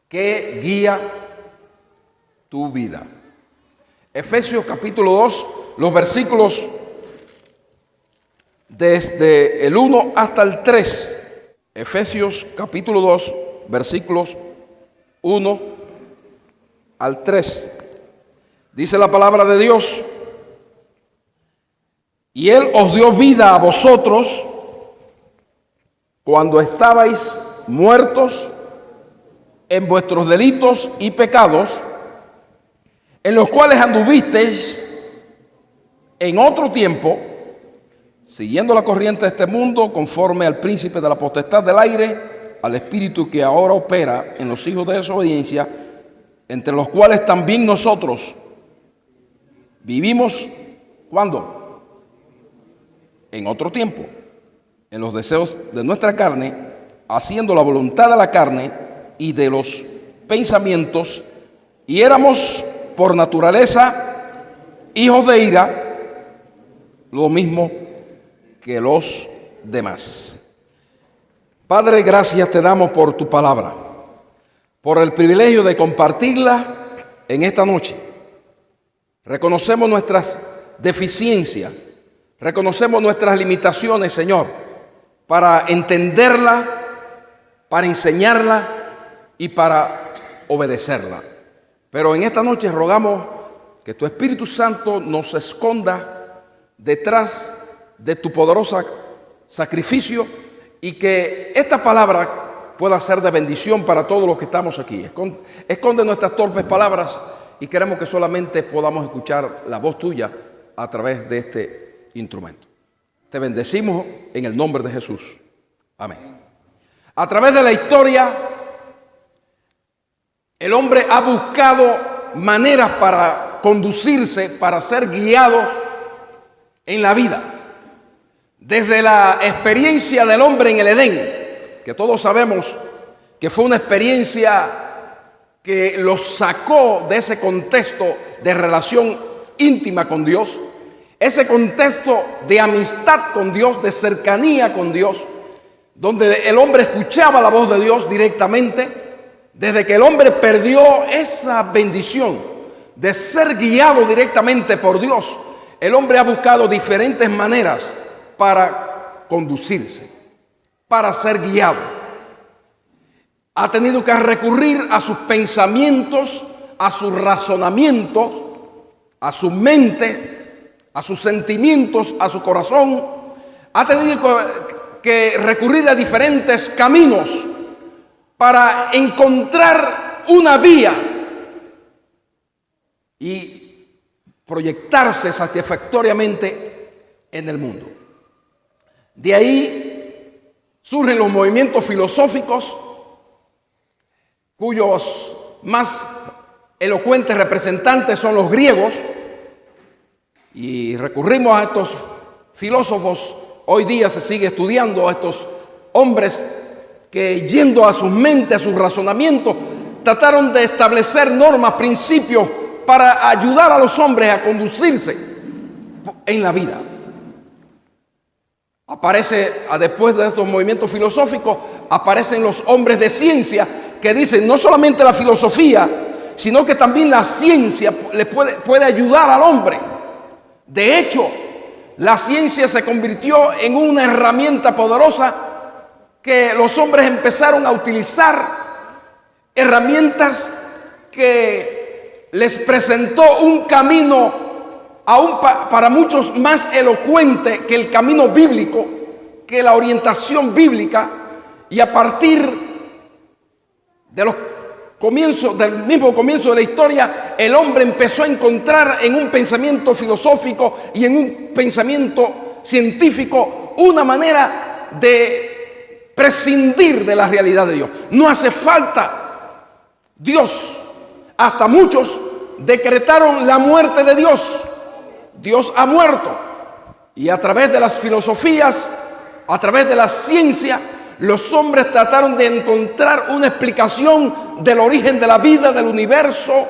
que guía tu vida. Efesios capítulo 2, los versículos desde el 1 hasta el 3. Efesios capítulo 2, versículos 1 al 3. Dice la palabra de Dios: y Él os dio vida a vosotros cuando estabais muertos en vuestros delitos y pecados, en los cuales anduvisteis en otro tiempo, siguiendo la corriente de este mundo, conforme al príncipe de la potestad del aire, al espíritu que ahora opera en los hijos de desobediencia, entre los cuales también nosotros vivimos. ¿Cuándo? En otro tiempo, en los deseos de nuestra carne, haciendo la voluntad de la carne y de los pensamientos, y éramos por naturaleza hijos de ira, lo mismo que los demás. Padre, gracias te damos por tu palabra, por el privilegio de compartirla en esta noche. Reconocemos nuestras deficiencias, reconocemos nuestras limitaciones, Señor, para entenderla, para enseñarla y para obedecerla. Pero en esta noche rogamos que tu Espíritu Santo nos esconda detrás de tu poderoso sacrificio y que esta palabra pueda ser de bendición para todos los que estamos aquí. Esconde nuestras torpes palabras y queremos que solamente podamos escuchar la voz tuya a través de este instrumento. Te bendecimos en el nombre de Jesús. Amén. A través de la historia, el hombre ha buscado maneras para conducirse, para ser guiado en la vida. Desde la experiencia del hombre en el Edén, que todos sabemos que fue una experiencia que los sacó de ese contexto de relación íntima con Dios, ese contexto de amistad con Dios, de cercanía con Dios, donde el hombre escuchaba la voz de Dios directamente. Desde que el hombre perdió esa bendición de ser guiado directamente por Dios, el hombre ha buscado diferentes maneras para conducirse, para ser guiado. Ha tenido que recurrir a sus pensamientos, a sus razonamientos, a su mente, a sus sentimientos, a su corazón. Ha tenido que recurrir a diferentes caminos para encontrar una vía y proyectarse satisfactoriamente en el mundo. De ahí surgen los movimientos filosóficos, cuyos más elocuentes representantes son los griegos, y recurrimos a estos filósofos. Hoy día se sigue estudiando a estos hombres que, yendo a sus mentes, a sus razonamientos, trataron de establecer normas, principios para ayudar a los hombres a conducirse en la vida. Después de estos movimientos filosóficos, aparecen los hombres de ciencia que dicen no solamente la filosofía, sino que también la ciencia le puede ayudar al hombre. De hecho, la ciencia se convirtió en una herramienta poderosa que los hombres empezaron a utilizar, herramientas que les presentó un camino aún para muchos más elocuente que el camino bíblico, que la orientación bíblica. Y a partir de del mismo comienzo de la historia, el hombre empezó a encontrar en un pensamiento filosófico y en un pensamiento científico una manera de prescindir de la realidad de Dios. No hace falta Dios. Hasta muchos decretaron la muerte de Dios. Dios ha muerto. Y a través de las filosofías, a través de la ciencia, los hombres trataron de encontrar una explicación del origen de la vida, del universo,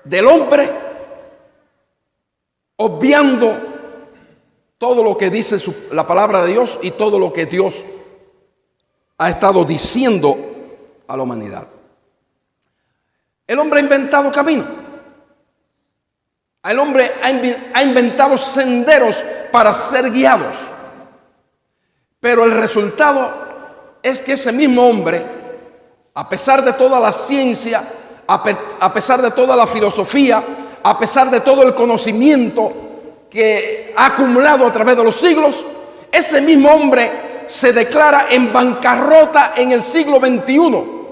del hombre, obviando todo lo que dice la palabra de Dios y todo lo que Dios ha estado diciendo a la humanidad. El hombre ha inventado caminos. El hombre ha inventado senderos para ser guiados. Pero el resultado es que ese mismo hombre, a pesar de toda la ciencia, a pesar de toda la filosofía, a pesar de todo el conocimiento que ha acumulado a través de los siglos, ese mismo hombre se declara en bancarrota en el siglo XXI,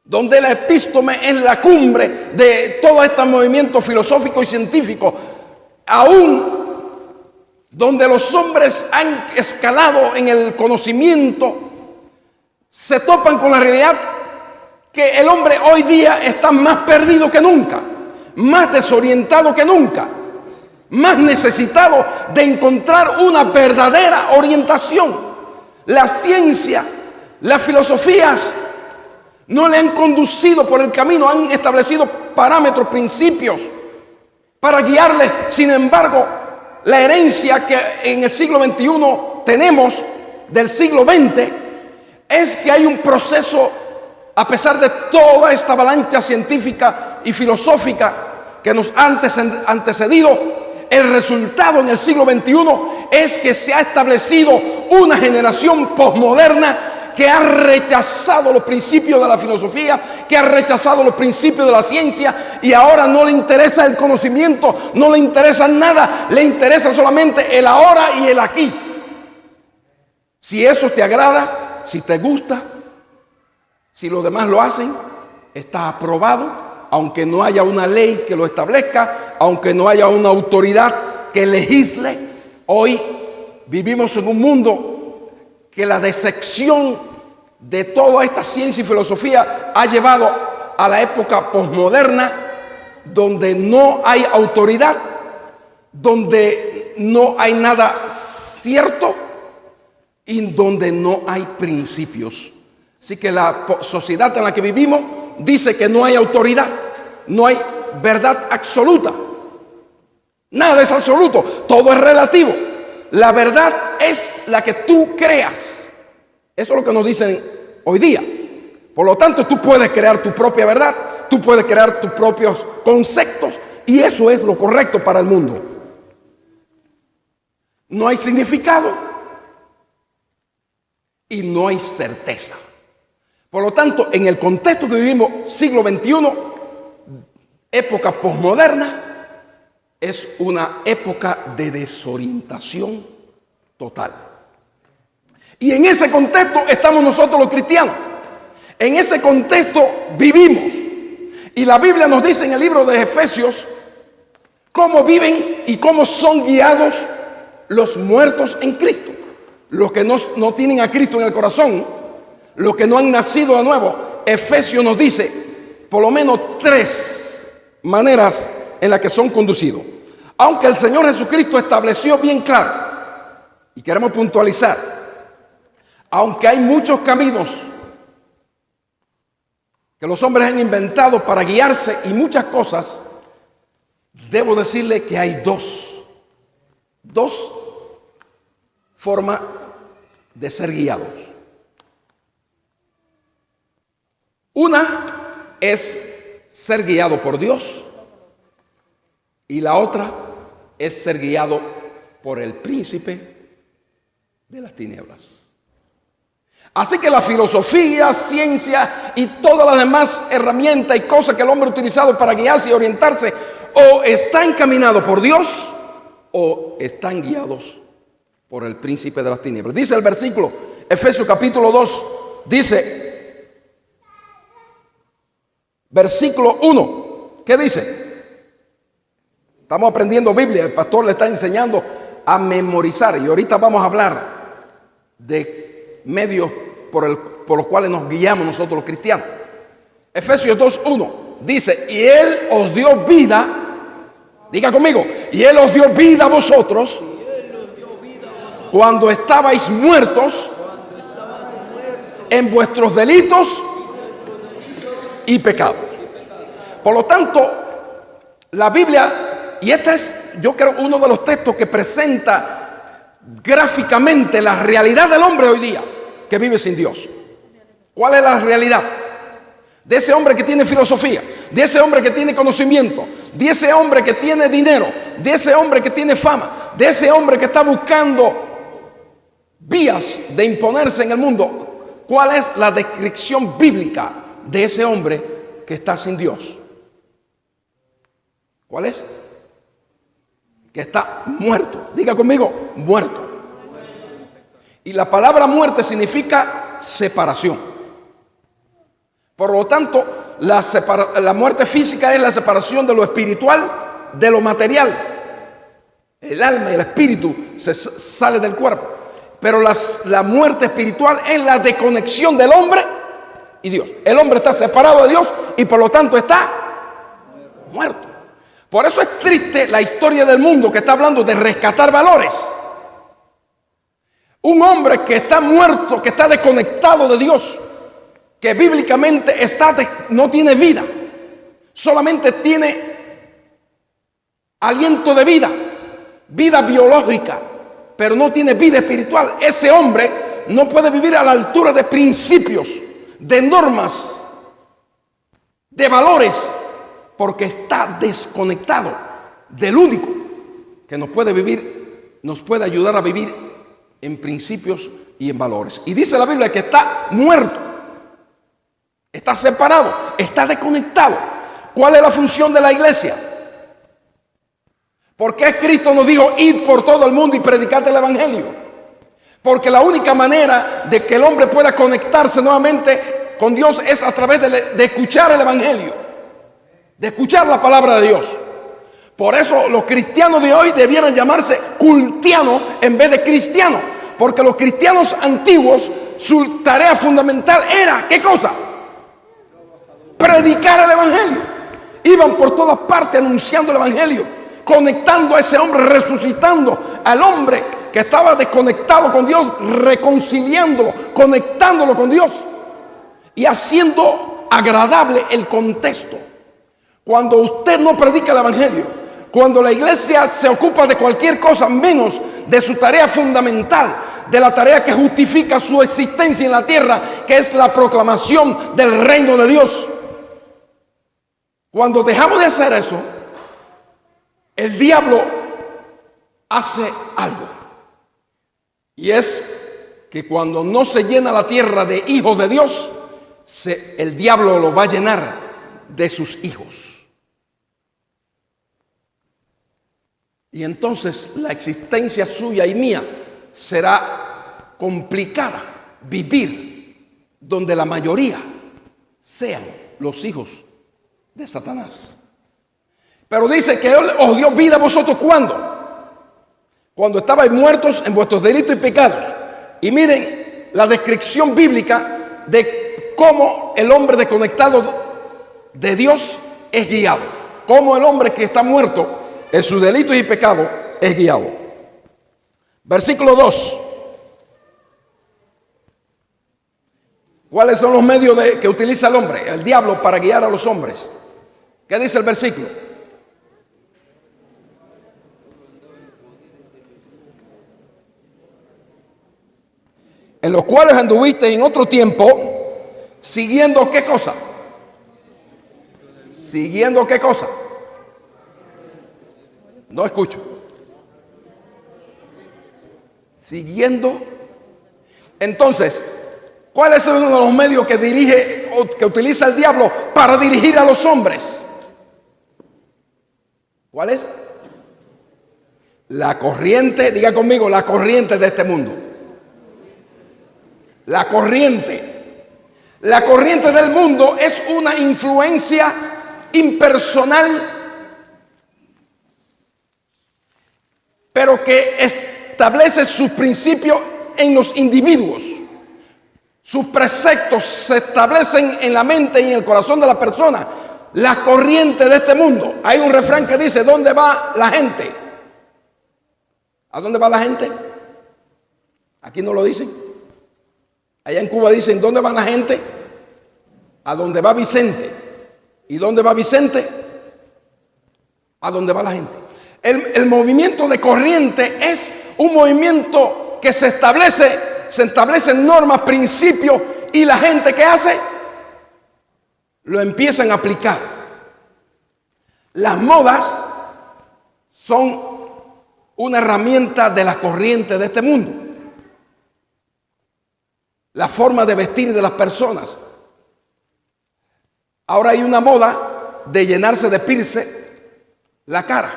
donde la epístome es la cumbre de todo este movimiento filosófico y científico, aún donde los hombres han escalado en el conocimiento, se topan con la realidad que el hombre hoy día está más perdido que nunca, más desorientado que nunca, más necesitado de encontrar una verdadera orientación. La ciencia, las filosofías no le han conducido por el camino, han establecido parámetros, principios para guiarle. Sin embargo, la herencia que en el siglo XXI tenemos del siglo XX es que hay un proceso, a pesar de toda esta avalancha científica y filosófica que nos ha antecedido, el resultado en el siglo XXI es que se ha establecido una generación posmoderna que ha rechazado los principios de la filosofía, que ha rechazado los principios de la ciencia, y ahora no le interesa el conocimiento, no le interesa nada, le interesa solamente el ahora y el aquí. Si eso te agrada, si te gusta, si los demás lo hacen, está aprobado, aunque no haya una ley que lo establezca, aunque no haya una autoridad que legisle. Hoy vivimos en un mundo que la decepción de toda esta ciencia y filosofía ha llevado a la época posmoderna, donde no hay autoridad, donde no hay nada cierto y donde no hay principios. Así que la sociedad en la que vivimos dice que no hay autoridad, no hay verdad absoluta. Nada es absoluto, todo es relativo. La verdad es la que tú creas. Eso es lo que nos dicen hoy día. Por lo tanto, tú puedes crear tu propia verdad, tú puedes crear tus propios conceptos, y eso es lo correcto para el mundo. No hay significado y no hay certeza. Por lo tanto, en el contexto que vivimos, siglo XXI, época posmoderna, es una época de desorientación total. Y en ese contexto estamos nosotros los cristianos. En ese contexto vivimos. Y la Biblia nos dice en el libro de Efesios cómo viven y cómo son guiados los muertos en Cristo. Los que no tienen a Cristo en el corazón, los que no han nacido de nuevo. Efesios nos dice por lo menos 3 maneras en las que son conducidos. Aunque el Señor Jesucristo estableció bien claro, y queremos puntualizar, aunque hay muchos caminos que los hombres han inventado para guiarse y muchas cosas, debo decirle que hay dos formas de ser guiados. Una es ser guiado por Dios y la otra es ser guiado por el príncipe de las tinieblas. Así que la filosofía, ciencia y todas las demás herramientas y cosas que el hombre ha utilizado para guiarse y orientarse, o están encaminados por Dios o están guiados por el príncipe de las tinieblas. Dice el versículo, Efesios capítulo 2, dice, versículo 1, ¿qué dice? Estamos aprendiendo Biblia, el pastor le está enseñando a memorizar, y ahorita vamos a hablar de medios por los cuales nos guiamos nosotros los cristianos. Efesios 2:1 dice, y Él os dio vida, diga conmigo, y Él os dio vida a vosotros cuando estabais muertos en vuestros delitos y pecados. Por lo tanto, la Biblia, y este es, yo creo, uno de los textos que presenta gráficamente la realidad del hombre hoy día que vive sin Dios. ¿Cuál es la realidad? de ese hombre que tiene filosofía, de ese hombre que tiene conocimiento, de ese hombre que tiene dinero, de ese hombre que tiene fama, de ese hombre que está buscando vías de imponerse en el mundo. ¿Cuál es la descripción bíblica de ese hombre que está sin Dios? ¿Cuál es? Que está muerto. Diga conmigo, muerto. Y la palabra muerte significa separación. Por lo tanto, la muerte física es la separación de lo espiritual de lo material. El alma y el espíritu sale del cuerpo. Pero la muerte espiritual es la desconexión del hombre y Dios. El hombre está separado de Dios y por lo tanto está muerto. Por eso es triste la historia del mundo que está hablando de rescatar valores. Un hombre que está muerto, que está desconectado de Dios, que bíblicamente no tiene vida, solamente tiene aliento de vida, vida biológica, pero no tiene vida espiritual. Ese hombre no puede vivir a la altura de principios, de normas, de valores, porque está desconectado del único que nos puede ayudar a vivir en principios y en valores. Y dice la Biblia que está muerto, está separado, está desconectado. ¿Cuál es la función de la iglesia? ¿Por qué Cristo nos dijo id por todo el mundo y predicad el evangelio? Porque la única manera de que el hombre pueda conectarse nuevamente con Dios es a través de escuchar el evangelio, de escuchar la palabra de Dios. Por eso los cristianos de hoy debieran llamarse cultianos en vez de cristianos, porque los cristianos antiguos, su tarea fundamental era, ¿qué cosa? Predicar el evangelio. Iban por todas partes anunciando el evangelio, conectando a ese hombre, resucitando al hombre que estaba desconectado con Dios, reconciliándolo, conectándolo con Dios y haciendo agradable el contexto. Cuando usted no predica el evangelio, cuando la iglesia se ocupa de cualquier cosa menos de su tarea fundamental, de la tarea que justifica su existencia en la tierra, que es la proclamación del reino de Dios, cuando dejamos de hacer eso, el diablo hace algo. Y es que cuando no se llena la tierra de hijos de Dios, el diablo lo va a llenar de sus hijos. Y entonces la existencia suya y mía será complicada vivir donde la mayoría sean los hijos de Satanás. Pero dice que Él os dio vida a vosotros ¿cuándo? Cuando estabais muertos en vuestros delitos y pecados. Y miren la descripción bíblica de cómo el hombre desconectado de Dios es guiado. Cómo el hombre que está muerto en sus delitos y pecados es guiado. Versículo 2. ¿Cuáles son los medios que utiliza el hombre, el diablo, para guiar a los hombres? ¿Qué dice el versículo? En los cuales anduviste en otro tiempo, siguiendo ¿qué cosa? ¿Siguiendo qué cosa? No escucho. Siguiendo. Entonces, ¿cuál es uno de los medios que dirige o que utiliza el diablo para dirigir a los hombres? ¿Cuál es? La corriente, diga conmigo, la corriente de este mundo. La corriente. La corriente del mundo es una influencia impersonal, pero que establece sus principios en los individuos. Sus preceptos se establecen en la mente y en el corazón de la persona. La corriente de este mundo. Hay un refrán que dice, ¿dónde va la gente? ¿A dónde va la gente? Aquí no lo dicen. Allá en Cuba dicen, ¿dónde va la gente? A donde va Vicente. ¿Y dónde va Vicente? A donde va la gente. El movimiento de corriente es un movimiento que se establecen normas, principios, y la gente ¿qué hace? lo empiezan a aplicar. Las modas son una herramienta de la corriente de este mundo. La forma de vestir de las personas. Ahora hay una moda de llenarse de piercing la cara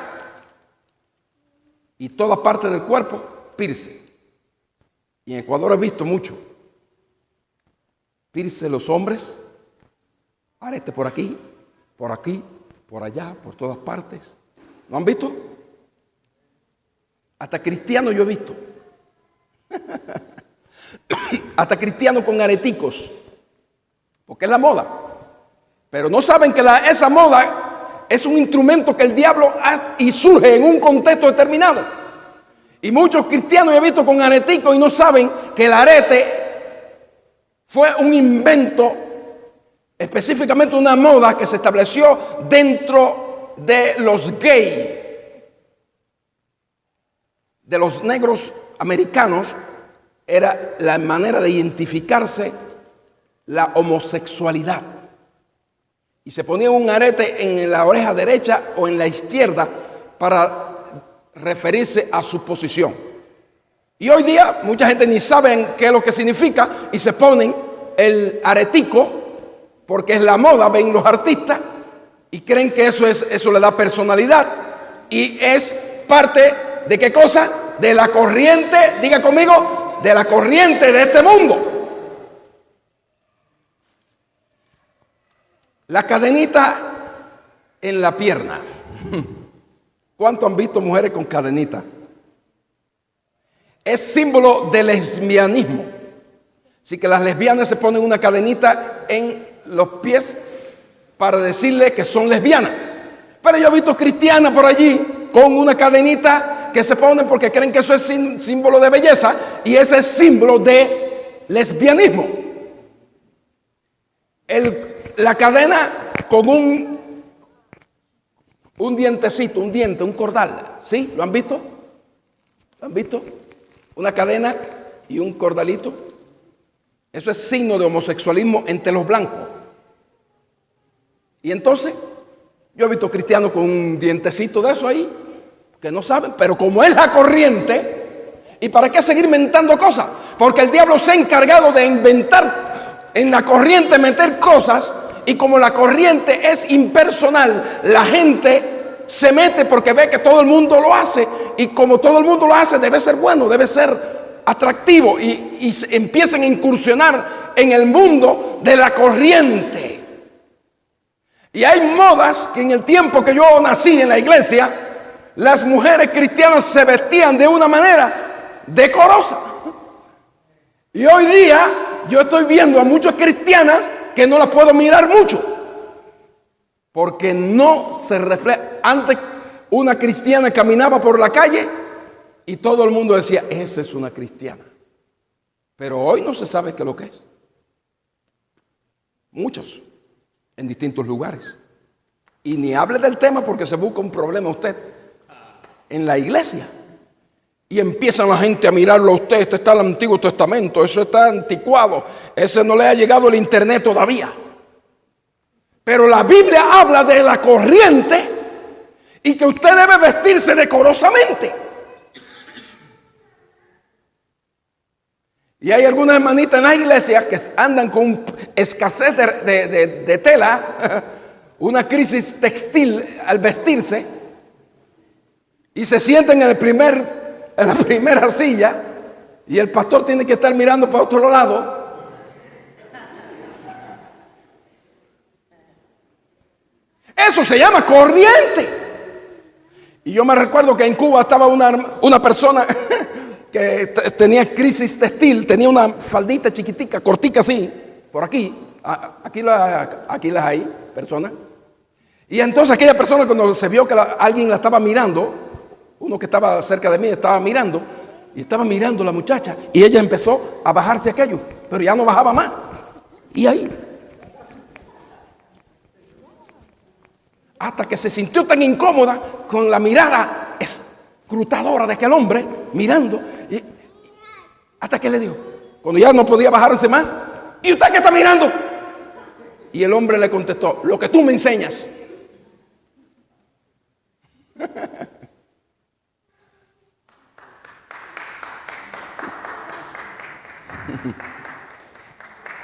y toda parte del cuerpo, piercing. Y en Ecuador he visto mucho. Piercing los hombres, arete por aquí, por allá, por todas partes. ¿Lo han visto? Hasta cristianos yo he visto. Hasta cristianos con areticos. Porque es la moda. Pero no saben que esa moda es un instrumento que el diablo y surge en un contexto determinado. Y muchos cristianos yo he visto con areticos y no saben que el arete fue un invento, específicamente una moda que se estableció dentro de los gays, de los negros americanos. Era la manera de identificarse la homosexualidad. Y se ponía un arete en la oreja derecha o en la izquierda para referirse a su posición. Y hoy día mucha gente ni sabe qué es lo que significa y se ponen el aretico porque es la moda, ven los artistas y creen que eso le da personalidad y es parte de ¿qué cosa? De la corriente, diga conmigo, de la corriente de este mundo. La cadenita en la pierna. ¿Cuánto han visto mujeres con cadenita? Es símbolo de lesbianismo. Así que las lesbianas se ponen una cadenita en los pies para decirle que son lesbianas. Pero yo he visto cristianas por allí con una cadenita que se ponen porque creen que eso es símbolo de belleza y ese es símbolo de lesbianismo. La cadena con un dientecito, un diente, un cordal. ¿Sí? ¿Lo han visto? ¿Lo han visto? Una cadena y un cordalito. Eso es signo de homosexualismo entre los blancos. Y entonces, yo he visto cristianos con un dientecito de eso ahí, que no saben, pero como es la corriente, ¿y para qué seguir inventando cosas? Porque el diablo se ha encargado de inventar en la corriente, meter cosas, y como la corriente es impersonal, la gente se mete porque ve que todo el mundo lo hace, y como todo el mundo lo hace, debe ser bueno, debe ser atractivo, y empiezan a incursionar en el mundo de la corriente. Y hay modas que en el tiempo que yo nací en la iglesia, las mujeres cristianas se vestían de una manera decorosa. Y hoy día yo estoy viendo a muchas cristianas que no las puedo mirar mucho. Porque no se refleja. Antes una cristiana caminaba por la calle y todo el mundo decía, esa es una cristiana. Pero hoy no se sabe qué es lo que es. Muchos, en distintos lugares. Y ni hable del tema porque se busca un problema usted en la iglesia. Y empiezan la gente a mirarlo a usted. Este está en el Antiguo Testamento, eso está anticuado, ese no le ha llegado el internet todavía. Pero la Biblia habla de la corriente y que usted debe vestirse decorosamente. Y hay algunas hermanitas en la iglesia que andan con escasez de tela, una crisis textil al vestirse, y se sientan en la primera silla, y el pastor tiene que estar mirando para otro lado. Eso se llama corriente. Y yo me recuerdo que en Cuba estaba una persona que tenía crisis textil, tenía una faldita chiquitica, cortica así, por aquí. Aquí las hay, personas. Y entonces aquella persona, cuando se vio que alguien la estaba mirando, uno que estaba cerca de mí estaba mirando, y estaba mirando a la muchacha, y ella empezó a bajarse aquello, pero ya no bajaba más. Y ahí, hasta que se sintió tan incómoda con la mirada escrutadora de aquel hombre mirando, y hasta que le dijo, cuando ya no podía bajarse más, ¿y usted qué está mirando? Y el hombre le contestó: lo que tú me enseñas.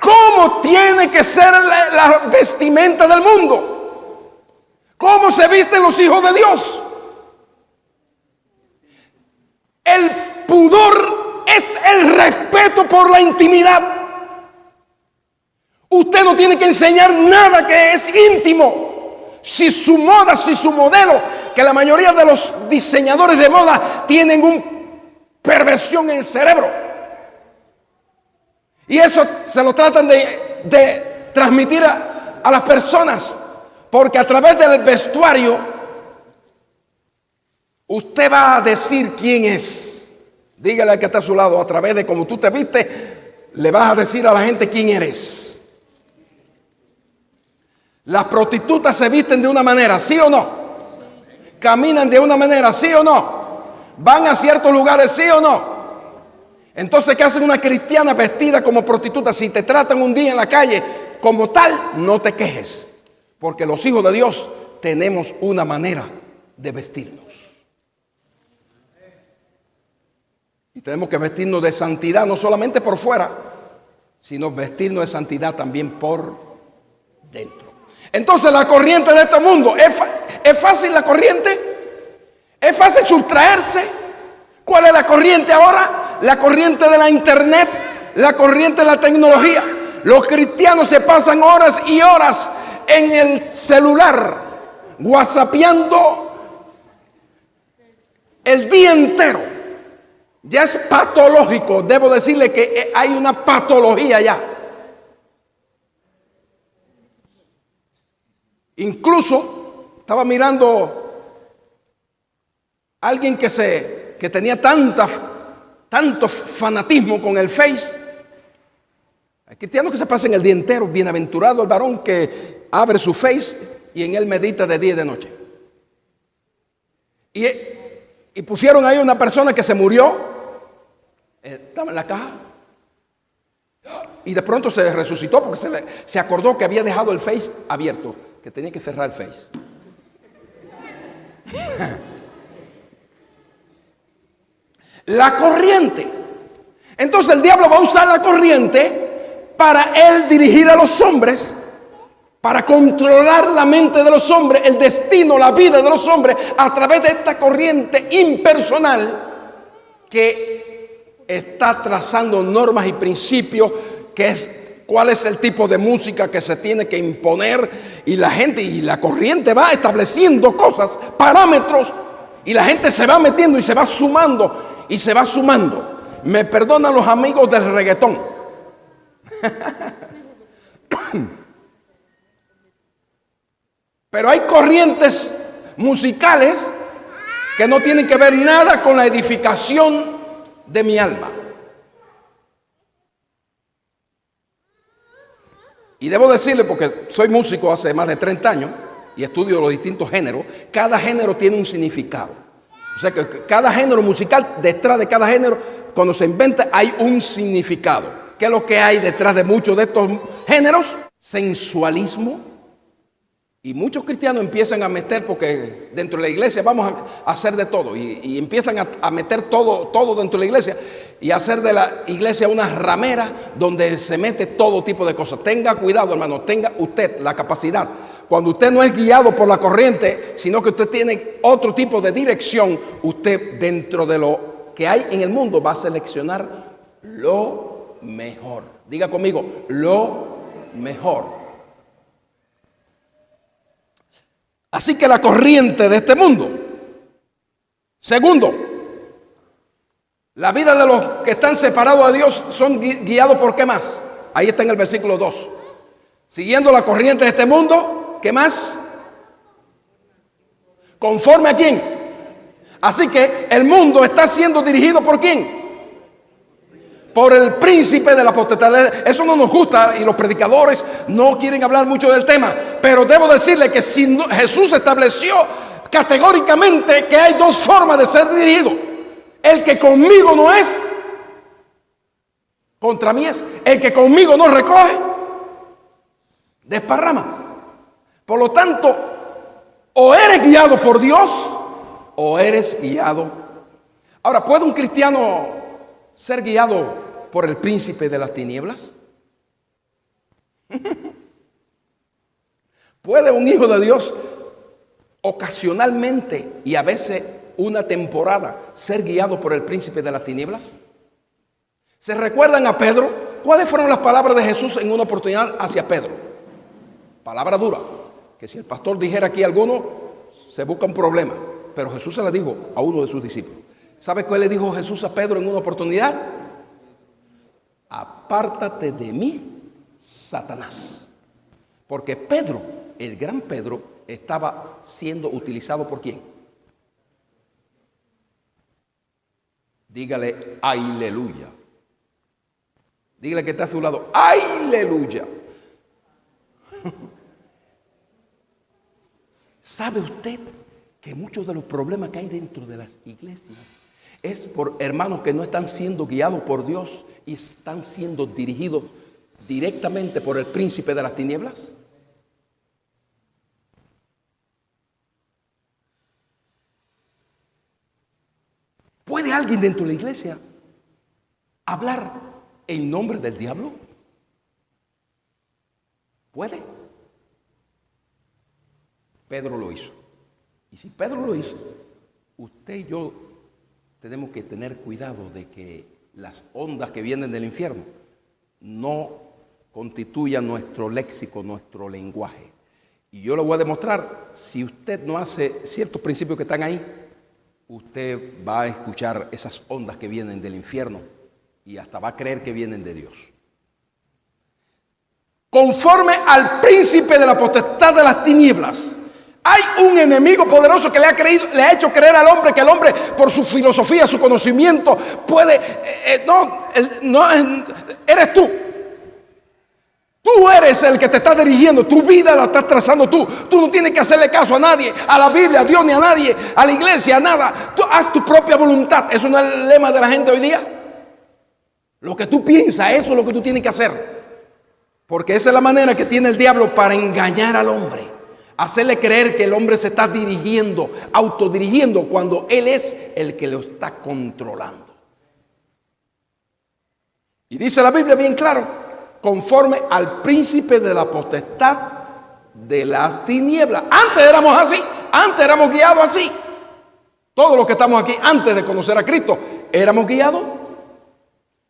¿Cómo tiene que ser la vestimenta del mundo? ¿Cómo se visten los hijos de Dios? El pudor es el respeto por la intimidad. Usted no tiene que enseñar nada que es íntimo. Si su moda, si su modelo, que la mayoría de los diseñadores de moda tienen una perversión en el cerebro. Y eso se lo tratan de transmitir a las personas. Porque a través del vestuario, usted va a decir quién es. Dígale al que está a su lado: a través de cómo tú te vistes, le vas a decir a la gente quién eres. Las prostitutas se visten de una manera, ¿sí o no? Caminan de una manera, ¿sí o no? Van a ciertos lugares, ¿sí o no? Entonces, ¿qué hace una cristiana vestida como prostituta? Si te tratan un día en la calle como tal, no te quejes. Porque los hijos de Dios tenemos una manera de vestirnos. Y tenemos que vestirnos de santidad, no solamente por fuera, sino vestirnos de santidad también por dentro. Entonces, la corriente de este mundo, ¿es fácil la corriente? ¿Es fácil sustraerse? ¿Cuál es la corriente ahora? La corriente de la internet, la corriente de la tecnología. Los cristianos se pasan horas y horas en el celular, whatsappeando el día entero. Ya es patológico, debo decirle que hay una patología ya. Incluso estaba mirando a alguien que tenía tanto fanatismo con el Face. Hay cristianos que se pasan el día entero. Bienaventurado el varón que abre su Face y en él medita de día y de noche. Y pusieron ahí una persona que se murió, estaba en la caja, y de pronto se resucitó porque se acordó que había dejado el Face abierto, que tenía que cerrar el Face. La corriente. Entonces el diablo va a usar la corriente para él dirigir a los hombres, para controlar la mente de los hombres, el destino, la vida de los hombres, a través de esta corriente impersonal que está trazando normas y principios, que es cuál es el tipo de música que se tiene que imponer, y la gente y la corriente va estableciendo cosas, parámetros, y la gente se va metiendo y se va sumando y se va sumando. Me perdonan los amigos del reggaetón. Pero hay corrientes musicales que no tienen que ver nada con la edificación de mi alma. Y debo decirle, porque soy músico hace más de 30 años y estudio los distintos géneros, cada género tiene un significado. O sea que cada género musical, detrás de cada género, cuando se inventa, hay un significado. ¿Qué es lo que hay detrás de muchos de estos géneros? Sensualismo. Y muchos cristianos empiezan a meter, porque dentro de la iglesia vamos a hacer de todo, y empiezan a meter todo dentro de la iglesia, y hacer de la iglesia una ramera donde se mete todo tipo de cosas. Tenga cuidado, hermano, tenga usted la capacidad. Cuando usted no es guiado por la corriente, sino que usted tiene otro tipo de dirección, usted dentro de lo que hay en el mundo va a seleccionar lo mejor. Diga conmigo, lo mejor. Así que la corriente de este mundo. Segundo, la vida de los que están separados de Dios son guiados por ¿qué más? Ahí está en el versículo 2. Siguiendo la corriente de este mundo, ¿qué más? ¿Conforme a quién? Así que el mundo está siendo dirigido ¿por quién? Por el príncipe de la potestad. Eso no nos gusta y los predicadores no quieren hablar mucho del tema. Pero debo decirle que si Jesús estableció categóricamente que hay dos formas de ser dirigido. El que conmigo no es, contra mí es. El que conmigo no recoge, desparrama. Por lo tanto, o eres guiado por Dios o eres guiado. Ahora, ¿puede un cristiano ser guiado por el príncipe de las tinieblas? ¿Puede un hijo de Dios ocasionalmente y a veces una temporada ser guiado por el príncipe de las tinieblas? ¿Se recuerdan a Pedro? ¿Cuáles fueron las palabras de Jesús en una oportunidad hacia Pedro? Palabra dura, que si el pastor dijera aquí alguno, se busca un problema. Pero Jesús se la dijo a uno de sus discípulos. ¿Sabe qué le dijo Jesús a Pedro en una oportunidad? Apártate de mí, Satanás. Porque Pedro, el gran Pedro, estaba siendo utilizado ¿por quién? Dígale, aleluya. Dígale que está a su lado, aleluya. ¿Sabe usted que muchos de los problemas que hay dentro de las iglesias es por hermanos que no están siendo guiados por Dios y están siendo dirigidos directamente por el príncipe de las tinieblas? ¿Puede alguien dentro de la iglesia hablar en nombre del diablo? ¿Puede? Pedro lo hizo. Y si Pedro lo hizo, usted y yo tenemos que tener cuidado de que las ondas que vienen del infierno no constituyan nuestro léxico, nuestro lenguaje. Y yo le voy a demostrar, si usted no hace ciertos principios que están ahí, usted va a escuchar esas ondas que vienen del infierno y hasta va a creer que vienen de Dios. Conforme al príncipe de la potestad de las tinieblas, hay un enemigo poderoso que le ha hecho creer al hombre que el hombre, por su filosofía, su conocimiento, puede, eres tú. Tú eres el que te está dirigiendo, tu vida la estás trazando tú. Tú no tienes que hacerle caso a nadie, a la Biblia, a Dios, ni a nadie, a la iglesia, a nada. Tú haz tu propia voluntad. Eso no es el lema de la gente hoy día. Lo que tú piensas, eso es lo que tú tienes que hacer. Porque esa es la manera que tiene el diablo para engañar al hombre. Hacerle creer que el hombre se está dirigiendo, autodirigiendo, cuando él es el que lo está controlando. Y dice la Biblia bien claro, conforme al príncipe de la potestad de las tinieblas. Antes éramos así, antes éramos guiados así. Todos los que estamos aquí, antes de conocer a Cristo, éramos guiados.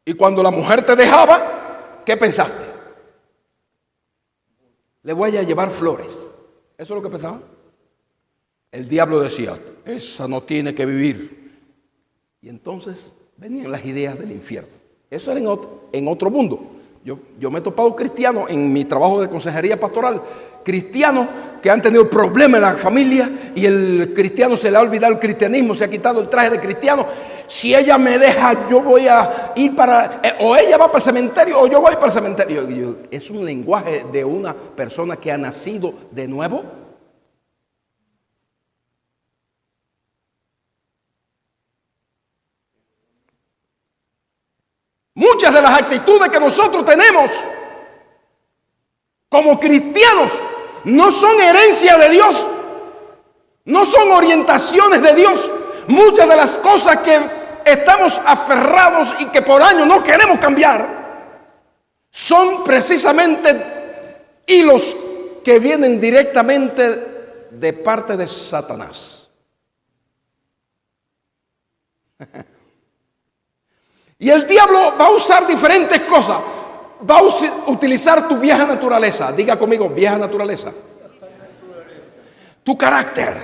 Y cuando la mujer te dejaba, ¿qué pensaste? Le voy a llevar flores. ¿Eso es lo que pensaba? El diablo decía, esa no tiene que vivir. Y entonces venían las ideas del infierno. Eso era en otro mundo. Yo me he topado cristianos en mi trabajo de consejería pastoral, cristianos que han tenido problemas en la familia y el cristiano se le ha olvidado el cristianismo, se ha quitado el traje de cristiano. Si ella me deja, yo voy a ir o ella va para el cementerio o yo voy para el cementerio. Es un lenguaje de una persona que ha nacido de nuevo. Muchas de las actitudes que nosotros tenemos como cristianos no son herencia de Dios, no son orientaciones de Dios. Muchas de las cosas que estamos aferrados y que por años no queremos cambiar son precisamente hilos que vienen directamente de parte de Satanás. Y el diablo va a usar diferentes cosas. Va a utilizar tu vieja naturaleza. Diga conmigo, vieja naturaleza. Tu carácter.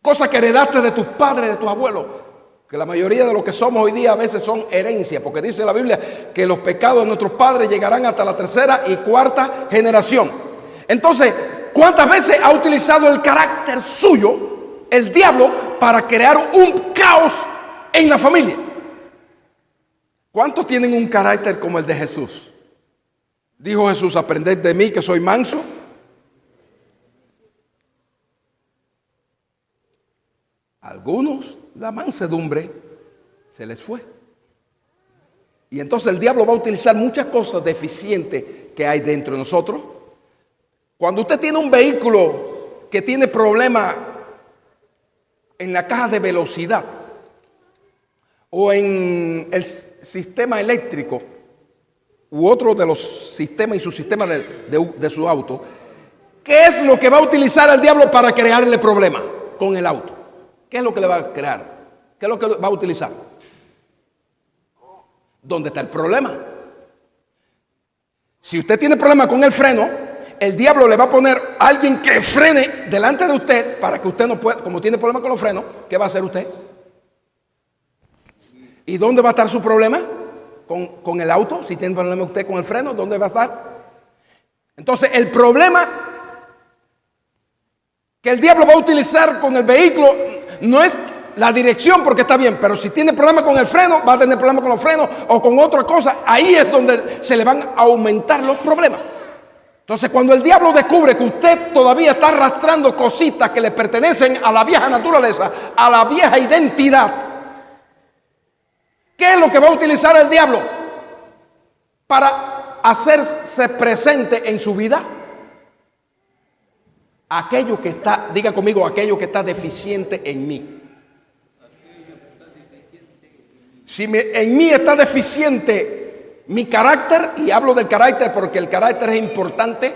Cosas que heredaste de tus padres, de tus abuelos. Que la mayoría de lo que somos hoy día a veces son herencias. Porque dice la Biblia que los pecados de nuestros padres llegarán hasta la tercera y cuarta generación. Entonces, ¿cuántas veces ha utilizado el carácter suyo el diablo para crear un caos en la familia? ¿Cuántos tienen un carácter como el de Jesús? Dijo Jesús, aprended de mí que soy manso. Algunos la mansedumbre se les fue. Y entonces el diablo va a utilizar muchas cosas deficientes que hay dentro de nosotros. Cuando usted tiene un vehículo que tiene problemas en la caja de velocidad o en el sistema eléctrico u otro de los sistemas y subsistemas de su auto, ¿qué es lo que va a utilizar el diablo para crearle problemas con el auto? ¿Qué es lo que le va a crear? ¿Qué es lo que va a utilizar? ¿Dónde está el problema? Si usted tiene problema con el freno, el diablo le va a poner a alguien que frene delante de usted para que usted no pueda, como tiene problema con los frenos, ¿qué va a hacer usted? ¿Y dónde va a estar su problema? Con el auto. Si tiene problema usted con el freno, ¿dónde va a estar? Entonces el problema que el diablo va a utilizar con el vehículo no es la dirección, porque está bien, pero si tiene problema con el freno, va a tener problema con los frenos o con otra cosa. Ahí es donde se le van a aumentar los problemas. Entonces, cuando el diablo descubre que usted todavía está arrastrando cositas que le pertenecen a la vieja naturaleza, a la vieja identidad, ¿qué es lo que va a utilizar el diablo para hacerse presente en su vida? Aquello que está, diga conmigo, aquello que está deficiente en mí. Si en mí está deficiente mi carácter, y hablo del carácter porque el carácter es importante,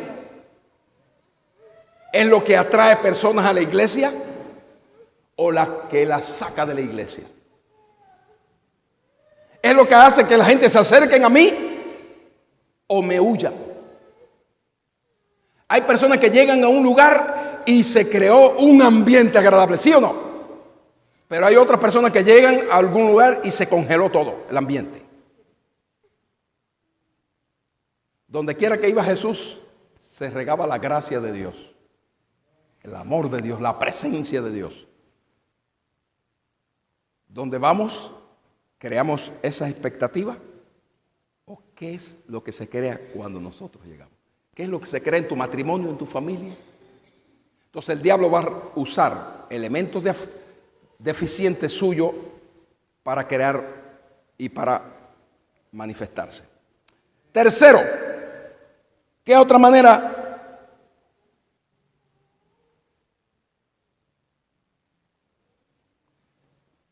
es lo que atrae personas a la iglesia o la que las saca de la iglesia. Es lo que hace que la gente se acerquen a mí o me huyan. Hay personas que llegan a un lugar y se creó un ambiente agradable, ¿sí o no? Pero hay otras personas que llegan a algún lugar y se congeló todo el ambiente. Donde quiera que iba Jesús, se regaba la gracia de Dios, el amor de Dios, la presencia de Dios. Donde vamos, creamos esas expectativas. ¿O qué es lo que se crea cuando nosotros llegamos? ¿Qué es lo que se crea en tu matrimonio, en tu familia? Entonces el diablo va a usar elementos deficientes suyos para crear y para manifestarse. Tercero, ¿qué otra manera?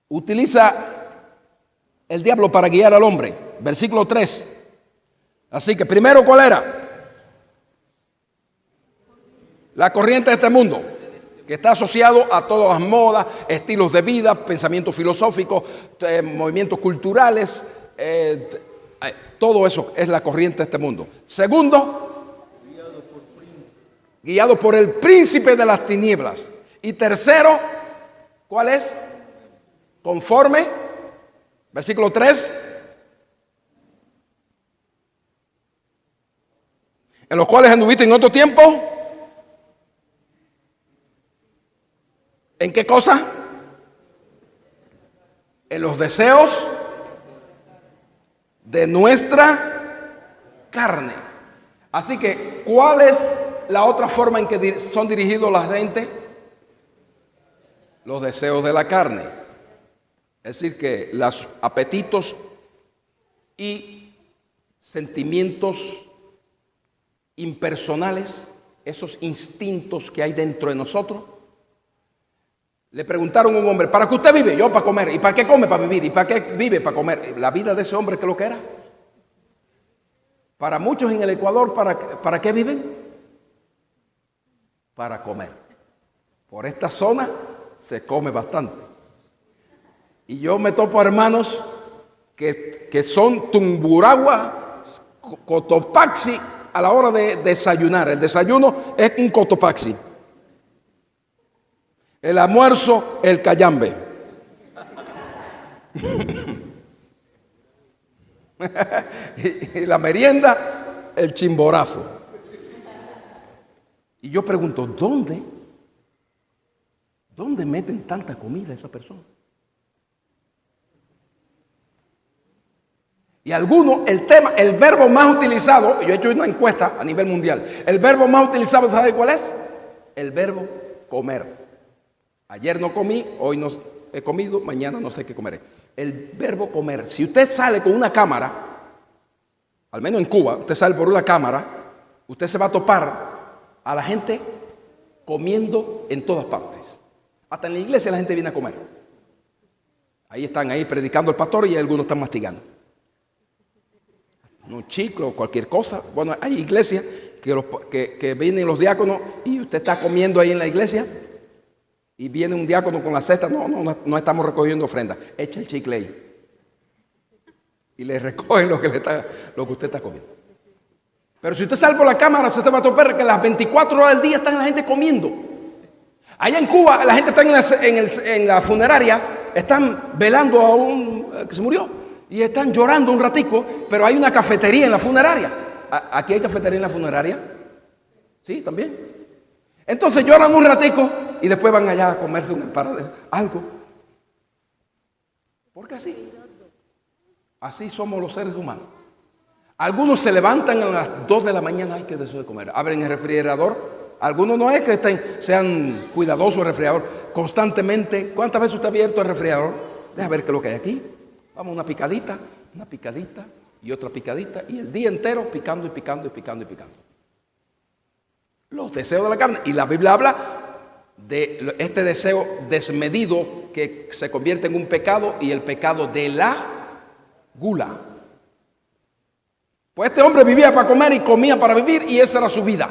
Utiliza el diablo para guiar al hombre. Versículo 3. Así que primero, ¿cuál era? La corriente de este mundo, que está asociado a todas las modas, estilos de vida, pensamientos filosóficos, movimientos culturales, todo eso es la corriente de este mundo. Segundo, guiado por el príncipe de las tinieblas. Y tercero, ¿cuál es? Conforme, versículo 3, en los cuales anduviste en otro tiempo. ¿En qué cosa? En los deseos de nuestra carne. Así que, ¿cuál es la otra forma en que son dirigidos la gente? Los deseos de la carne. Es decir, que los apetitos y sentimientos impersonales, esos instintos que hay dentro de nosotros. Le preguntaron a un hombre, ¿para qué usted vive? Yo, para comer. ¿Y para qué come? Para vivir. ¿Y para qué vive? Para comer. La vida de ese hombre, ¿qué es lo que era? Para muchos en el Ecuador, ¿para qué viven? Para comer. Por esta zona se come bastante. Y yo me topo a hermanos que son tumburagua, cotopaxi a la hora de desayunar. El desayuno es un cotopaxi. El almuerzo, el cayambe. Y la merienda, el chimborazo. Y yo pregunto, ¿dónde meten tanta comida esa persona? Y algunos, el verbo más utilizado, yo he hecho una encuesta a nivel mundial, el verbo más utilizado, ¿sabe cuál es? El verbo comer. Ayer no comí, hoy no he comido, mañana no sé qué comeré. El verbo comer. Si usted sale con una cámara al menos en Cuba, usted sale por una cámara, usted se va a topar a la gente comiendo en todas partes. Hasta en la iglesia la gente viene a comer. Ahí están ahí predicando el pastor y algunos están mastigando. Un chicle o cualquier cosa. Bueno, hay iglesias que vienen los diáconos y usted está comiendo ahí en la iglesia y viene un diácono con la cesta. No estamos recogiendo ofrendas. Echa el chicle ahí. Y le recogen lo que usted está comiendo. Pero si usted sale por la cámara, usted se va a topar que las 24 horas del día están la gente comiendo. Allá en Cuba, la gente está en la funeraria, están velando a un que se murió y están llorando un ratico, pero hay una cafetería en la funeraria. ¿Aquí hay cafetería en la funeraria? Sí, también. Entonces lloran un ratico y después van allá a comerse algo. Porque así somos los seres humanos. Algunos se levantan a las 2 de la mañana, hay que deseo de comer. Abren el refrigerador. Algunos no es que sean cuidadosos del refrigerador. Constantemente, ¿cuántas veces usted ha abierto el refrigerador? Deja ver qué es lo que hay aquí. Vamos, una picadita y otra picadita. Y el día entero picando y picando y picando y picando. Los deseos de la carne. Y la Biblia habla de este deseo desmedido que se convierte en un pecado y el pecado de la gula. Pues este hombre vivía para comer y comía para vivir y esa era su vida.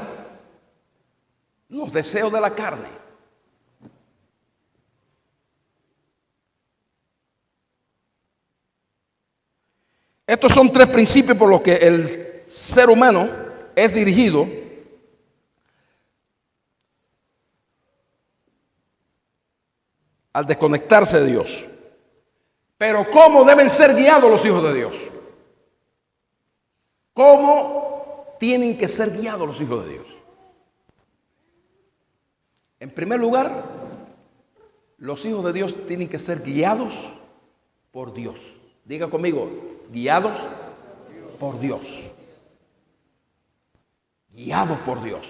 Los deseos de la carne. Estos son 3 principios por los que el ser humano es dirigido al desconectarse de Dios. Pero ¿cómo deben ser guiados los hijos de Dios? ¿Cómo tienen que ser guiados los hijos de Dios? En primer lugar, los hijos de Dios tienen que ser guiados por Dios. Diga conmigo, guiados por Dios. Guiados por Dios.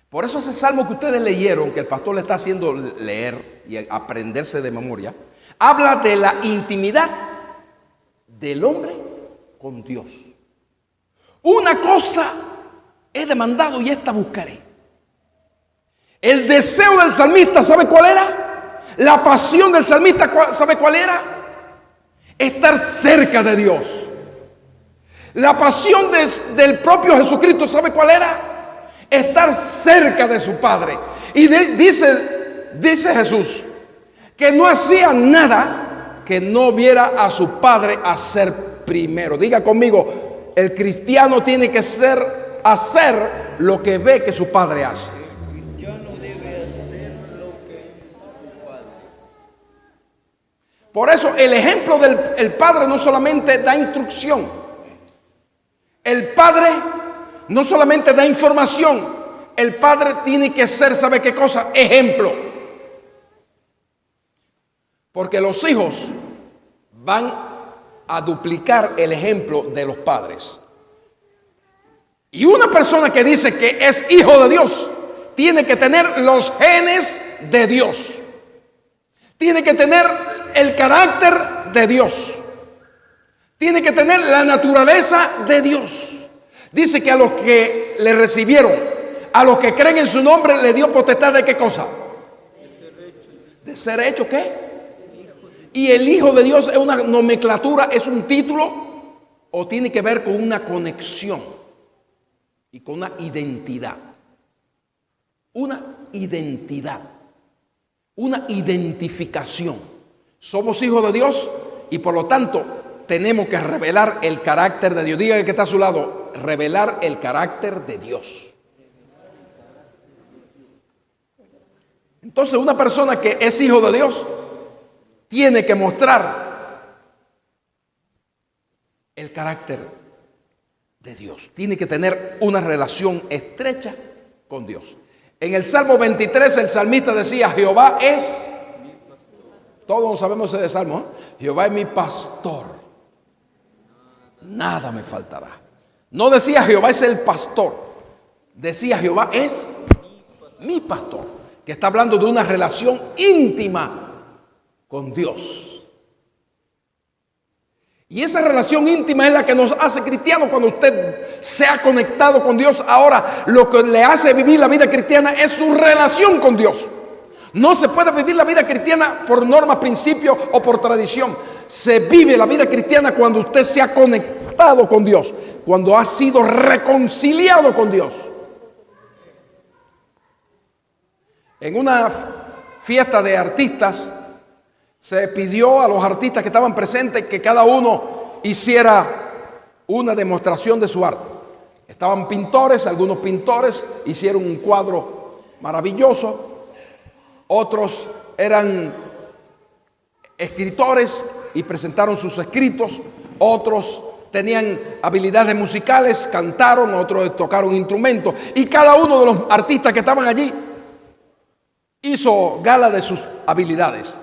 Por eso ese salmo que ustedes leyeron, que el pastor le está haciendo leer y aprenderse de memoria, habla de la intimidad del hombre con Dios. Una cosa he demandado y esta buscaré. El deseo del salmista, ¿sabe cuál era? La pasión del salmista, ¿sabe cuál era? Estar cerca de Dios. La pasión del propio Jesucristo, ¿sabe cuál era? Estar cerca de su Padre. Y dice Jesús que no hacía nada que no viera a su Padre hacer primero. Diga conmigo, el cristiano tiene que hacer lo que ve que su Padre hace. Por eso el ejemplo del Padre no solamente da instrucción. El Padre no solamente da información. El Padre tiene que ser, ¿sabe qué cosa? Ejemplo. Porque los hijos van a duplicar el ejemplo de los padres. Y una persona que dice que es hijo de Dios tiene que tener los genes de Dios. Tiene que tener el carácter de Dios. Tiene que tener la naturaleza de Dios. Dice que a los que le recibieron, a los que creen en su nombre, le dio potestad de qué cosa. De ser hecho ¿qué? Y el Hijo de Dios es una nomenclatura, es un título o tiene que ver con una conexión y con una identidad. Una identidad. Una identificación. Somos hijos de Dios y por lo tanto tenemos que revelar el carácter de Dios. Diga el que está a su lado, revelar el carácter de Dios. Entonces una persona que es hijo de Dios tiene que mostrar el carácter de Dios. Tiene que tener una relación estrecha con Dios. En el Salmo 23 el salmista decía, Jehová es, todos sabemos ese salmo, Jehová es mi pastor, nada me faltará. No decía Jehová es el pastor, decía Jehová es mi pastor, que está hablando de una relación íntima con Dios. Y esa relación íntima es la que nos hace cristianos. Cuando usted se ha conectado con Dios, ahora lo que le hace vivir la vida cristiana es su relación con Dios. No se puede vivir la vida cristiana por norma, principio o por tradición. Se vive la vida cristiana cuando usted se ha conectado con Dios, cuando ha sido reconciliado con Dios. En una fiesta de artistas, se pidió a los artistas que estaban presentes que cada uno hiciera una demostración de su arte. Estaban pintores, algunos pintores hicieron un cuadro maravilloso, otros eran escritores y presentaron sus escritos, otros tenían habilidades musicales, cantaron, otros tocaron instrumentos, y cada uno de los artistas que estaban allí hizo gala de sus habilidades.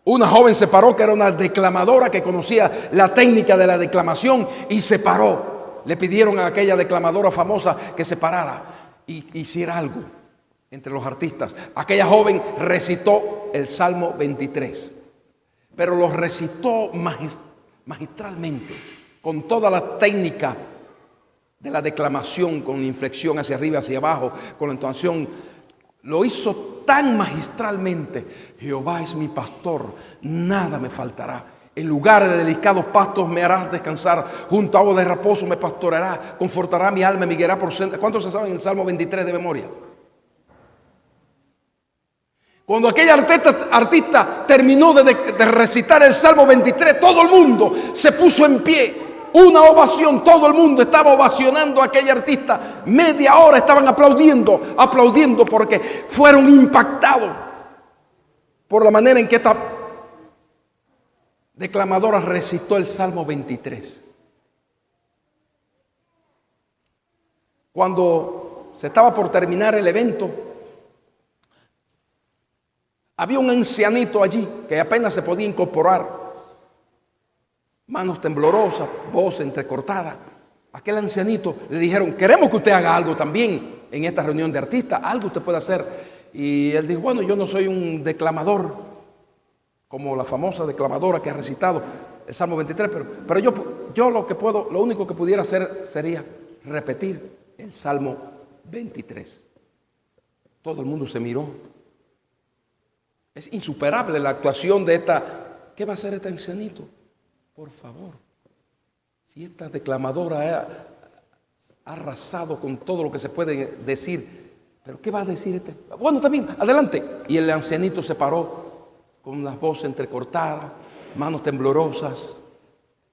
Una joven se paró, que era una declamadora que conocía la técnica de la declamación, y se paró. Le pidieron a aquella declamadora famosa que se parara y hiciera algo entre los artistas. Aquella joven recitó el Salmo 23, pero lo recitó magistralmente, con toda la técnica de la declamación, con inflexión hacia arriba, hacia abajo, con la entonación. Lo hizo tan magistralmente. Jehová es mi pastor, nada me faltará. En lugares de delicados pastos me harás descansar. Junto a aguas de reposo me pastoreará. Confortará mi alma y me guiará por senda. ¿Cuántos se saben el Salmo 23 de memoria? Cuando aquella artista terminó de recitar el Salmo 23, todo el mundo se puso en pie. Una ovación, todo el mundo estaba ovacionando a aquella artista. Media hora estaban aplaudiendo porque fueron impactados por la manera en que esta declamadora recitó el Salmo 23. Cuando se estaba por terminar el evento, había un ancianito allí que apenas se podía incorporar. Manos temblorosas, voz entrecortada. Aquel ancianito le dijeron: queremos que usted haga algo también en esta reunión de artistas, algo usted puede hacer. Y él dijo: bueno, yo no soy un declamador como la famosa declamadora que ha recitado el Salmo 23, pero yo lo único que pudiera hacer sería repetir el Salmo 23. Todo el mundo se miró. Es insuperable la actuación de esta. ¿Qué va a hacer este ancianito? Por favor, si esta declamadora ha arrasado con todo lo que se puede decir, ¿pero qué va a decir este? Bueno, también, adelante. Y el ancianito se paró con las voces entrecortadas, manos temblorosas,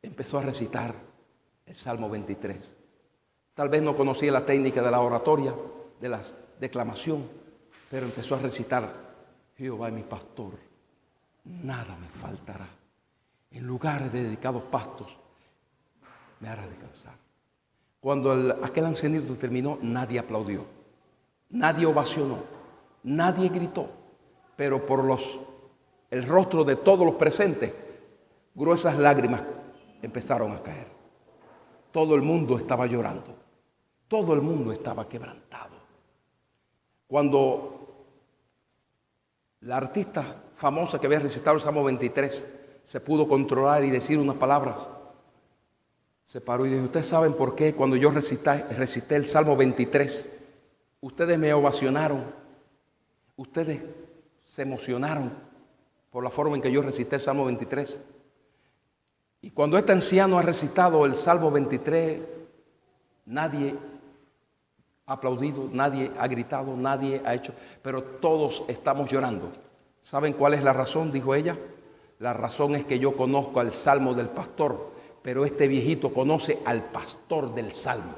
empezó a recitar el Salmo 23. Tal vez no conocía la técnica de la oratoria, de la declamación, pero empezó a recitar: Jehová es mi pastor, nada me faltará. En lugares de dedicados pastos me hará descansar. Cuando aquel ancianito terminó, nadie aplaudió, nadie ovacionó, nadie gritó, pero por el rostro de todos los presentes, gruesas lágrimas empezaron a caer. Todo el mundo estaba llorando, todo el mundo estaba quebrantado. Cuando la artista famosa que había recitado el Salmo 23 se pudo controlar y decir unas palabras, se paró y dijo: ustedes saben por qué cuando yo recité el Salmo 23, ustedes me ovacionaron, ustedes se emocionaron por la forma en que yo recité el Salmo 23. Y cuando este anciano ha recitado el Salmo 23, nadie ha aplaudido, nadie ha gritado, nadie ha hecho, pero todos estamos llorando. ¿Saben cuál es la razón?, dijo ella. La razón es que yo conozco al Salmo del pastor, pero este viejito conoce al pastor del Salmo.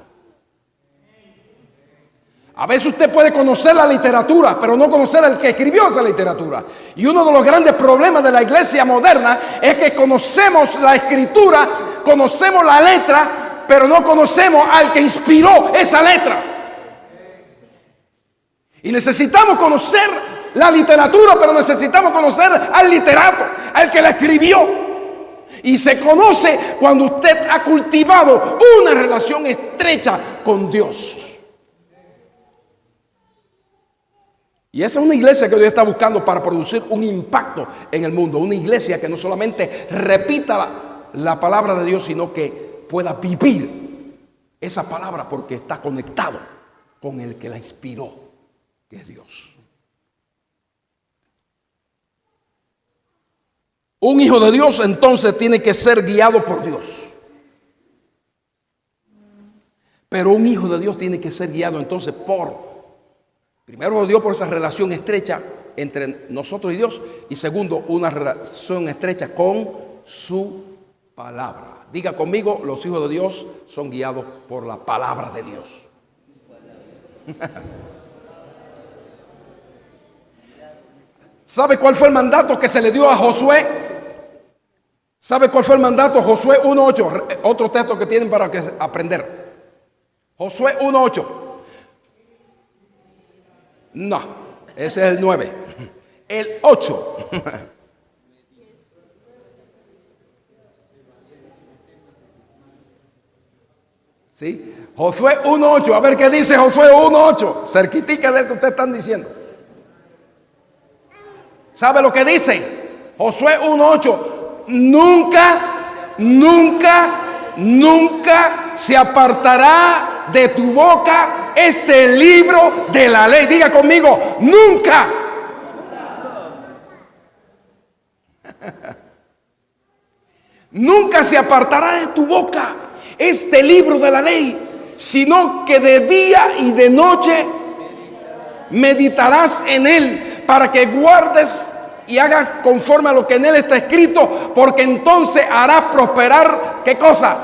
A veces usted puede conocer la literatura, pero no conocer al que escribió esa literatura. Y uno de los grandes problemas de la iglesia moderna es que conocemos la escritura, conocemos la letra, pero no conocemos al que inspiró esa letra. Y necesitamos conocer la literatura, pero necesitamos conocer al literato, al que la escribió. Y se conoce cuando usted ha cultivado una relación estrecha con Dios. Y esa es una iglesia que Dios está buscando para producir un impacto en el mundo. Una iglesia que no solamente repita la palabra de Dios, sino que pueda vivir esa palabra porque está conectado con el que la inspiró, que es Dios. Un hijo de Dios entonces tiene que ser guiado por Dios. Pero un hijo de Dios tiene que ser guiado entonces primero Dios, por esa relación estrecha entre nosotros y Dios, y segundo, una relación estrecha con su palabra. Diga conmigo, los hijos de Dios son guiados por la palabra de Dios. ¿Sabe cuál fue el mandato que se le dio a Josué? ¿Sabe cuál fue el mandato? Josué 1:8, otro texto que tienen para aprender. Josué 1:8. No, ese es el 9. El 8. ¿Sí? Josué 1:8. A ver qué dice Josué 1:8. Cerquitica del que ustedes están diciendo. ¿Sabe lo que dice? Josué 1:8. Nunca se apartará de tu boca este libro de la ley. Diga conmigo, nunca. Nunca se apartará de tu boca este libro de la ley, sino que de día y de noche meditarás en él, para que guardes y hagas conforme a lo que en él está escrito, porque entonces harás prosperar, ¿qué cosa?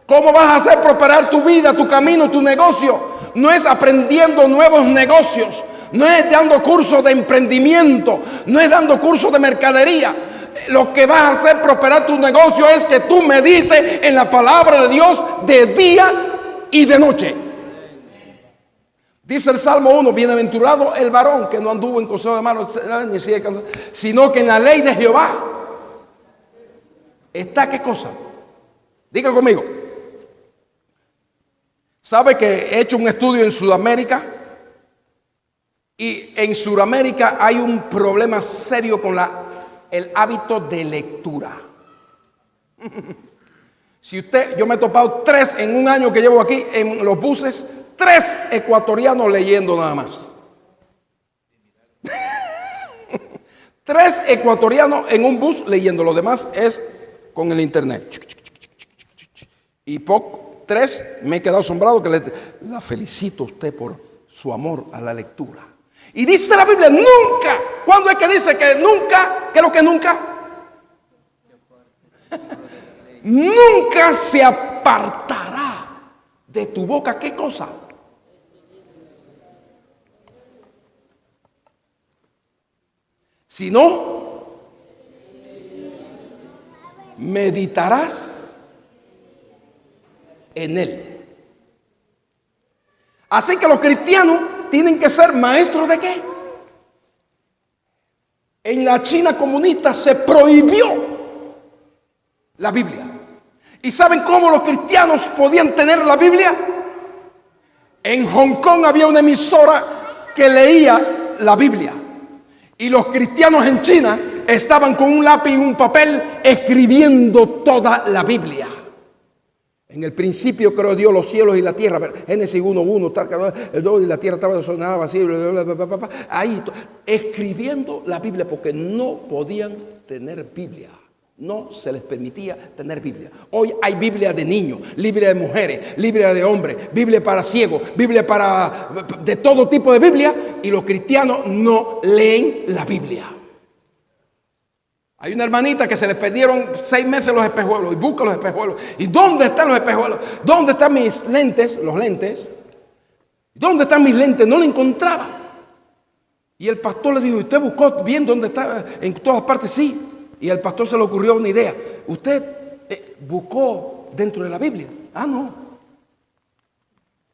¿Cómo vas a hacer prosperar tu vida, tu camino, tu negocio? No es aprendiendo nuevos negocios, no es dando cursos de emprendimiento, no es dando cursos de mercadería. Lo que vas a hacer prosperar tu negocio es que tú medites en la palabra de Dios de día y de noche. Dice el Salmo 1, bienaventurado el varón que no anduvo en consejo de malos, sino que en la ley de Jehová está, ¿qué cosa? Diga conmigo. ¿Sabe que he hecho un estudio en Sudamérica? Y en Sudamérica hay un problema serio con el hábito de lectura. Yo me he topado 3 en un año que llevo aquí en los buses, 3 ecuatorianos leyendo nada más. 3 ecuatorianos en un bus leyendo, lo demás es con el internet. Y 3, me he quedado asombrado que la felicito a usted por su amor a la lectura. Y dice la Biblia, nunca. ¿Cuándo es que dice que nunca? ¿Qué es lo que nunca? Nunca se apartará de tu boca, ¿qué cosa? Si no, meditarás en él. Así que los cristianos tienen que ser maestros de qué. En la China comunista se prohibió la Biblia. ¿Y saben cómo los cristianos podían tener la Biblia? En Hong Kong había una emisora que leía la Biblia. Y los cristianos en China estaban con un lápiz y un papel escribiendo toda la Biblia. En el principio creó Dios los cielos y la tierra. Génesis 1:1, y la tierra estaba desordenada, vacía, ahí escribiendo la Biblia, porque no podían tener Biblia. No se les permitía tener Biblia. Hoy hay Biblia de niños, Biblia de mujeres, Biblia de hombres, Biblia para ciegos, Biblia de todo tipo de Biblia, y los cristianos no leen la Biblia. Hay una hermanita que se le perdieron 6 meses los espejuelos y busca los espejuelos. ¿Y dónde están los espejuelos? ¿Dónde están mis lentes? Los lentes. ¿Dónde están mis lentes? No lo encontraba. Y el pastor le dijo, ¿usted buscó bien dónde está? En todas partes, sí. Y al pastor se le ocurrió una idea. ¿Usted buscó dentro de la Biblia? Ah, no.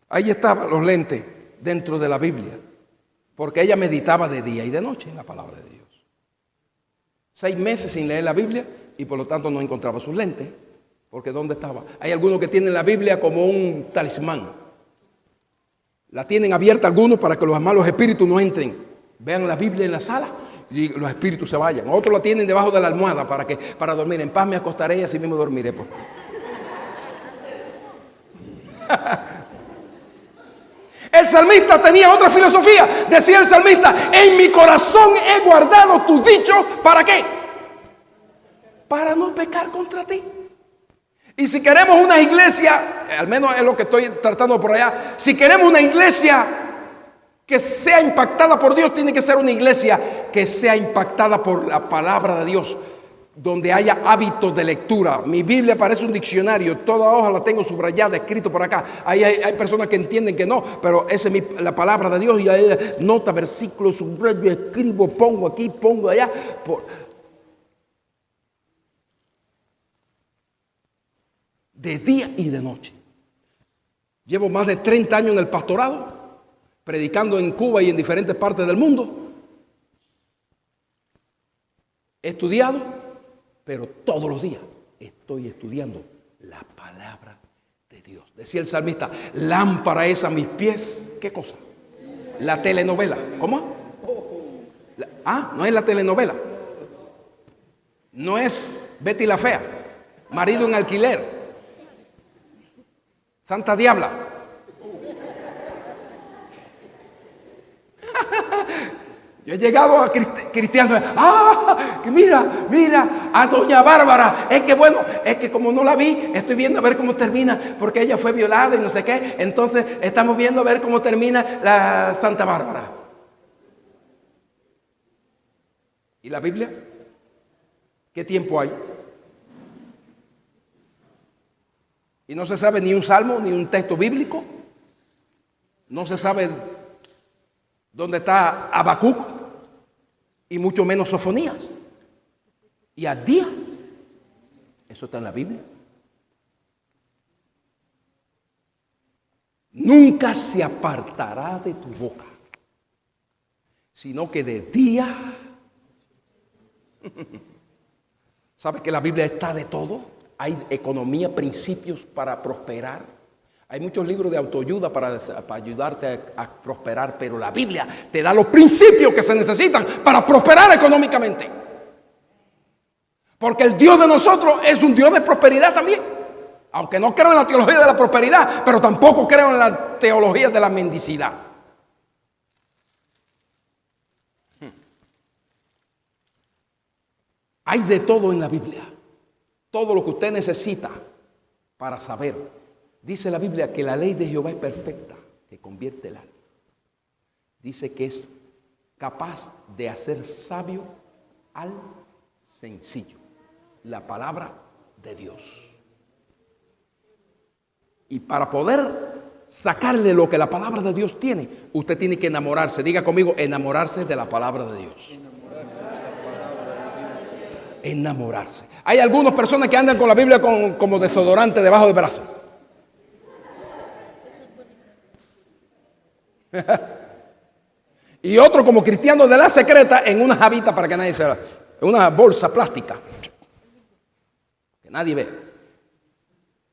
Ahí estaban los lentes dentro de la Biblia. Porque ella meditaba de día y de noche en la palabra de Dios. 6 meses sin leer la Biblia y por lo tanto no encontraba sus lentes. Porque ¿dónde estaba? Hay algunos que tienen la Biblia como un talismán. La tienen abierta algunos para que los malos espíritus no entren. Vean la Biblia en la sala y y los espíritus se vayan. Otros la tienen debajo de la almohada para dormir. En paz me acostaré y así mismo dormiré. Pues. El salmista tenía otra filosofía. Decía el salmista: en mi corazón he guardado tus dichos. ¿Para qué? Para no pecar contra ti. Y si queremos una iglesia, al menos es lo que estoy tratando por allá, si queremos una iglesia que sea impactada por Dios, tiene que ser una iglesia que sea impactada por la palabra de Dios, donde haya hábitos de lectura. Mi Biblia parece un diccionario, toda hoja la tengo subrayada, escrito por acá. Hay personas que entienden que no, pero esa es la palabra de Dios, y ahí nota, versículos, subrayo, escribo, pongo aquí, pongo allá. De día y de noche. Llevo más de 30 años en el pastorado, predicando en Cuba y en diferentes partes del mundo. He estudiado, pero todos los días estoy estudiando la palabra de Dios. Decía el salmista: lámpara es a mis pies. ¿Qué cosa? La telenovela. ¿Cómo? No es la telenovela. No es Betty la Fea, marido en alquiler, Santa Diabla. Yo he llegado a cristianos. Que mira, a doña Bárbara. Es que bueno, es que como no la vi, estoy viendo a ver cómo termina, porque ella fue violada y no sé qué. Entonces estamos viendo a ver cómo termina la Santa Bárbara. ¿Y la Biblia? ¿Qué tiempo hay? Y no se sabe ni un salmo, ni un texto bíblico. No se sabe dónde está Habacuc, y mucho menos Sofonías. Y al día, eso está en la Biblia. Nunca se apartará de tu boca, sino que de día. ¿Sabes que la Biblia está de todo? Hay economía, principios para prosperar. Hay muchos libros de autoayuda para ayudarte a prosperar, pero la Biblia te da los principios que se necesitan para prosperar económicamente. Porque el Dios de nosotros es un Dios de prosperidad también. Aunque no creo en la teología de la prosperidad, pero tampoco creo en la teología de la mendicidad. Hay de todo en la Biblia. Todo lo que usted necesita para saber. Dice la Biblia que la ley de Jehová es perfecta, que convierte el alma. Dice que es capaz de hacer sabio al sencillo. La palabra de Dios. Y para poder sacarle lo que la palabra de Dios tiene, usted tiene que enamorarse. Diga conmigo: enamorarse de la palabra de Dios. Enamorarse. Hay algunas personas que andan con la Biblia como desodorante debajo del brazo. Y otro como cristiano de la secreta en una jabita para que nadie se vea, en una bolsa plástica que nadie ve.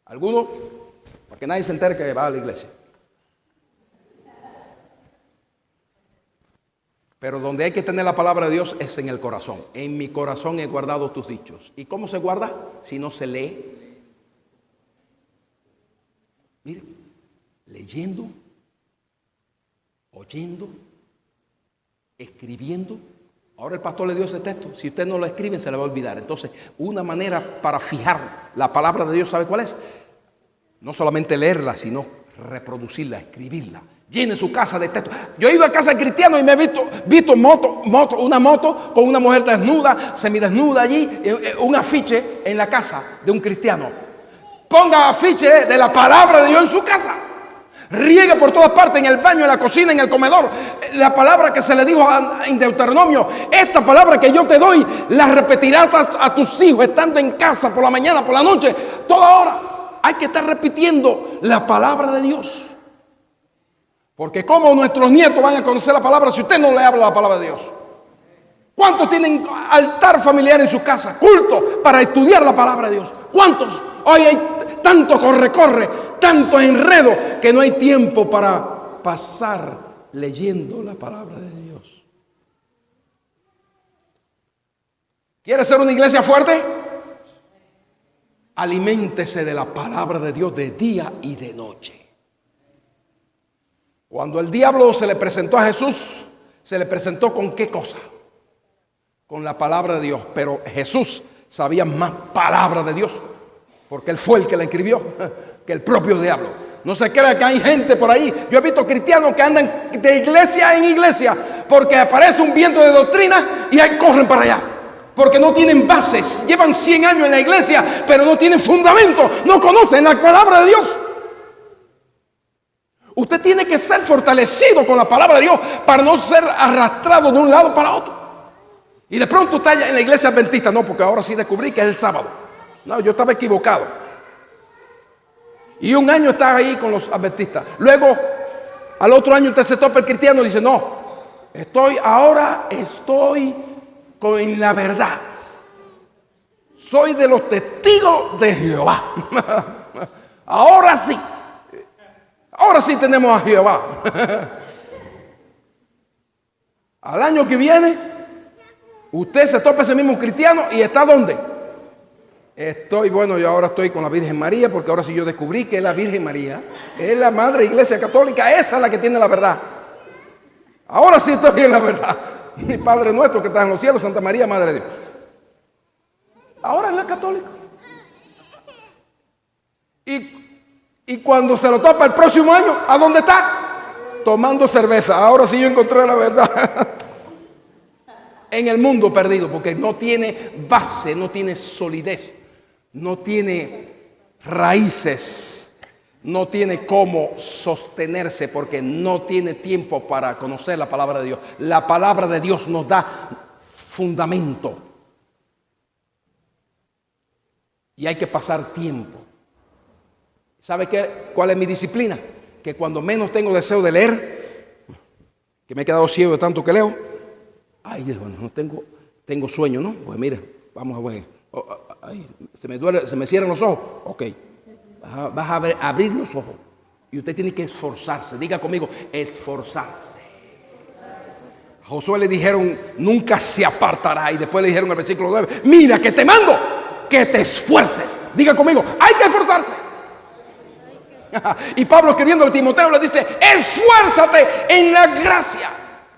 Algunos para que nadie se entere que va a la iglesia. Pero donde hay que tener la palabra de Dios es en el corazón. En mi corazón he guardado tus dichos. ¿Y cómo se guarda? Si no se lee. Mire, leyendo, oyendo, escribiendo. Ahora el pastor le dio ese texto. Si usted no lo escribe, se le va a olvidar. Entonces, una manera para fijar la palabra de Dios, ¿sabe cuál es? No solamente leerla, sino reproducirla, escribirla. Llene su casa de textos. Yo he ido a casa de cristianos y me he visto una moto con una mujer desnuda, semidesnuda allí, un afiche en la casa de un cristiano. Ponga afiche de la palabra de Dios en su casa. Riegue por todas partes, en el baño, en la cocina, en el comedor. La palabra que se le dijo en Deuteronomio: esta palabra que yo te doy, la repetirás a tus hijos, estando en casa, por la mañana, por la noche, toda hora. Hay que estar repitiendo la palabra de Dios. Porque ¿cómo nuestros nietos van a conocer la palabra si usted no le habla la palabra de Dios? ¿Cuántos tienen altar familiar en su casa, culto para estudiar la palabra de Dios? ¿Cuántos? Hoy hay tanto corre, tanto enredo, que no hay tiempo para pasar leyendo la palabra de Dios. ¿Quiere ser una iglesia fuerte? Aliméntese de la palabra de Dios de día y de noche. Cuando el diablo se le presentó a Jesús, se le presentó ¿con qué cosa? Con la palabra de Dios. Pero Jesús sabía más palabra de Dios, porque él fue el que la escribió, que el propio diablo. No se crea que hay gente por ahí. Yo he visto cristianos que andan de iglesia en iglesia porque aparece un viento de doctrina y ahí corren para allá. Porque no tienen bases. Llevan 100 años en la iglesia, pero no tienen fundamento. No conocen la palabra de Dios. Usted tiene que ser fortalecido con la palabra de Dios para no ser arrastrado de un lado para otro. Y de pronto está en la iglesia adventista. No, porque ahora sí descubrí que es el sábado. No, yo estaba equivocado. Y un año estaba ahí con los adventistas. Luego, al otro año usted se topa el cristiano y dice, no, ahora estoy con la verdad. Soy de los testigos de Jehová. Ahora sí. Ahora sí tenemos a Jehová. Al año que viene, usted se topa ese mismo cristiano y está ¿dónde? Yo ahora estoy con la Virgen María, porque ahora sí yo descubrí que es la Virgen María, es la Madre Iglesia Católica, esa es la que tiene la verdad. Ahora sí estoy en la verdad. Mi Padre nuestro que está en los cielos, Santa María, Madre de Dios. Ahora es la católica. Y cuando se lo topa el próximo año, ¿a dónde está? Tomando cerveza. Ahora sí yo encontré la verdad. En el mundo perdido, porque no tiene base, no tiene solidez, no tiene raíces, no tiene cómo sostenerse, porque no tiene tiempo para conocer la palabra de Dios. La palabra de Dios nos da fundamento. Y hay que pasar tiempo. ¿Sabe cuál es mi disciplina? Que cuando menos tengo deseo de leer, que me he quedado ciego de tanto que leo, ay, Dios, no tengo sueño, ¿no? Pues mira, vamos a ver. Se me duele, se me cierran los ojos. Ok, vas a abrir los ojos. Y usted tiene que esforzarse. Diga conmigo, esforzarse. A Josué le dijeron, nunca se apartará. Y después le dijeron en el versículo 9, mira que te mando, que te esfuerces. Diga conmigo, hay que esforzarse. Y Pablo escribiendo a Timoteo le dice, esfuérzate en la gracia.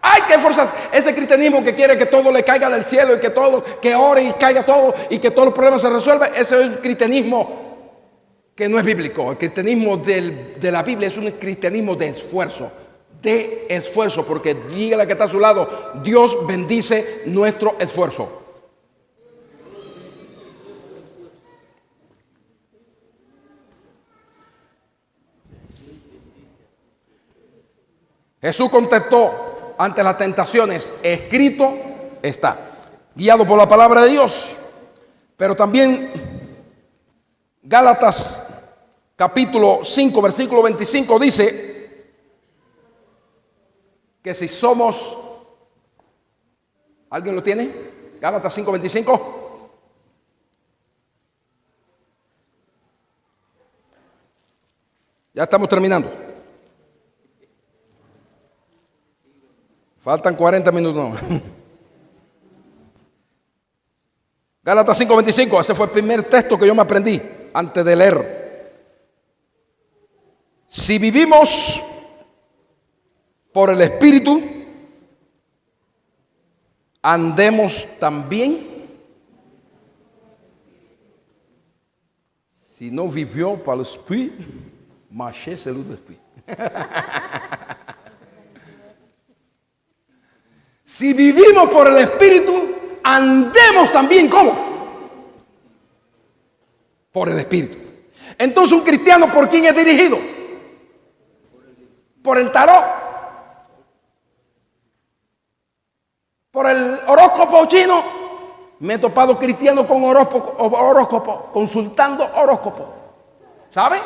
Hay que esforzarse. Ese cristianismo que quiere que todo le caiga del cielo y que ore y caiga todo y que todos los problemas se resuelvan, ese es un cristianismo que no es bíblico. El cristianismo de la Biblia es un cristianismo de esfuerzo, porque dígale que está a su lado, Dios bendice nuestro esfuerzo. Jesús contestó ante las tentaciones, escrito está, guiado por la palabra de Dios. Pero también Gálatas capítulo 5 versículo 25 dice que si somos, ¿alguien lo tiene? Gálatas 5:25. Ya estamos terminando. Faltan 40 minutos. No. Gálatas 5:25, ese fue el primer texto que yo me aprendí antes de leer. Si vivimos por el Espíritu, andemos también. Si no vivió para el Espíritu, marchez selon l'Esprit. Si vivimos por el Espíritu, andemos también ¿cómo? Por el Espíritu. Entonces un cristiano, ¿por quién es dirigido? Por el tarot, por el horóscopo chino. Me he topado cristianos con horóscopo, consultando horóscopo. ¿Sabe?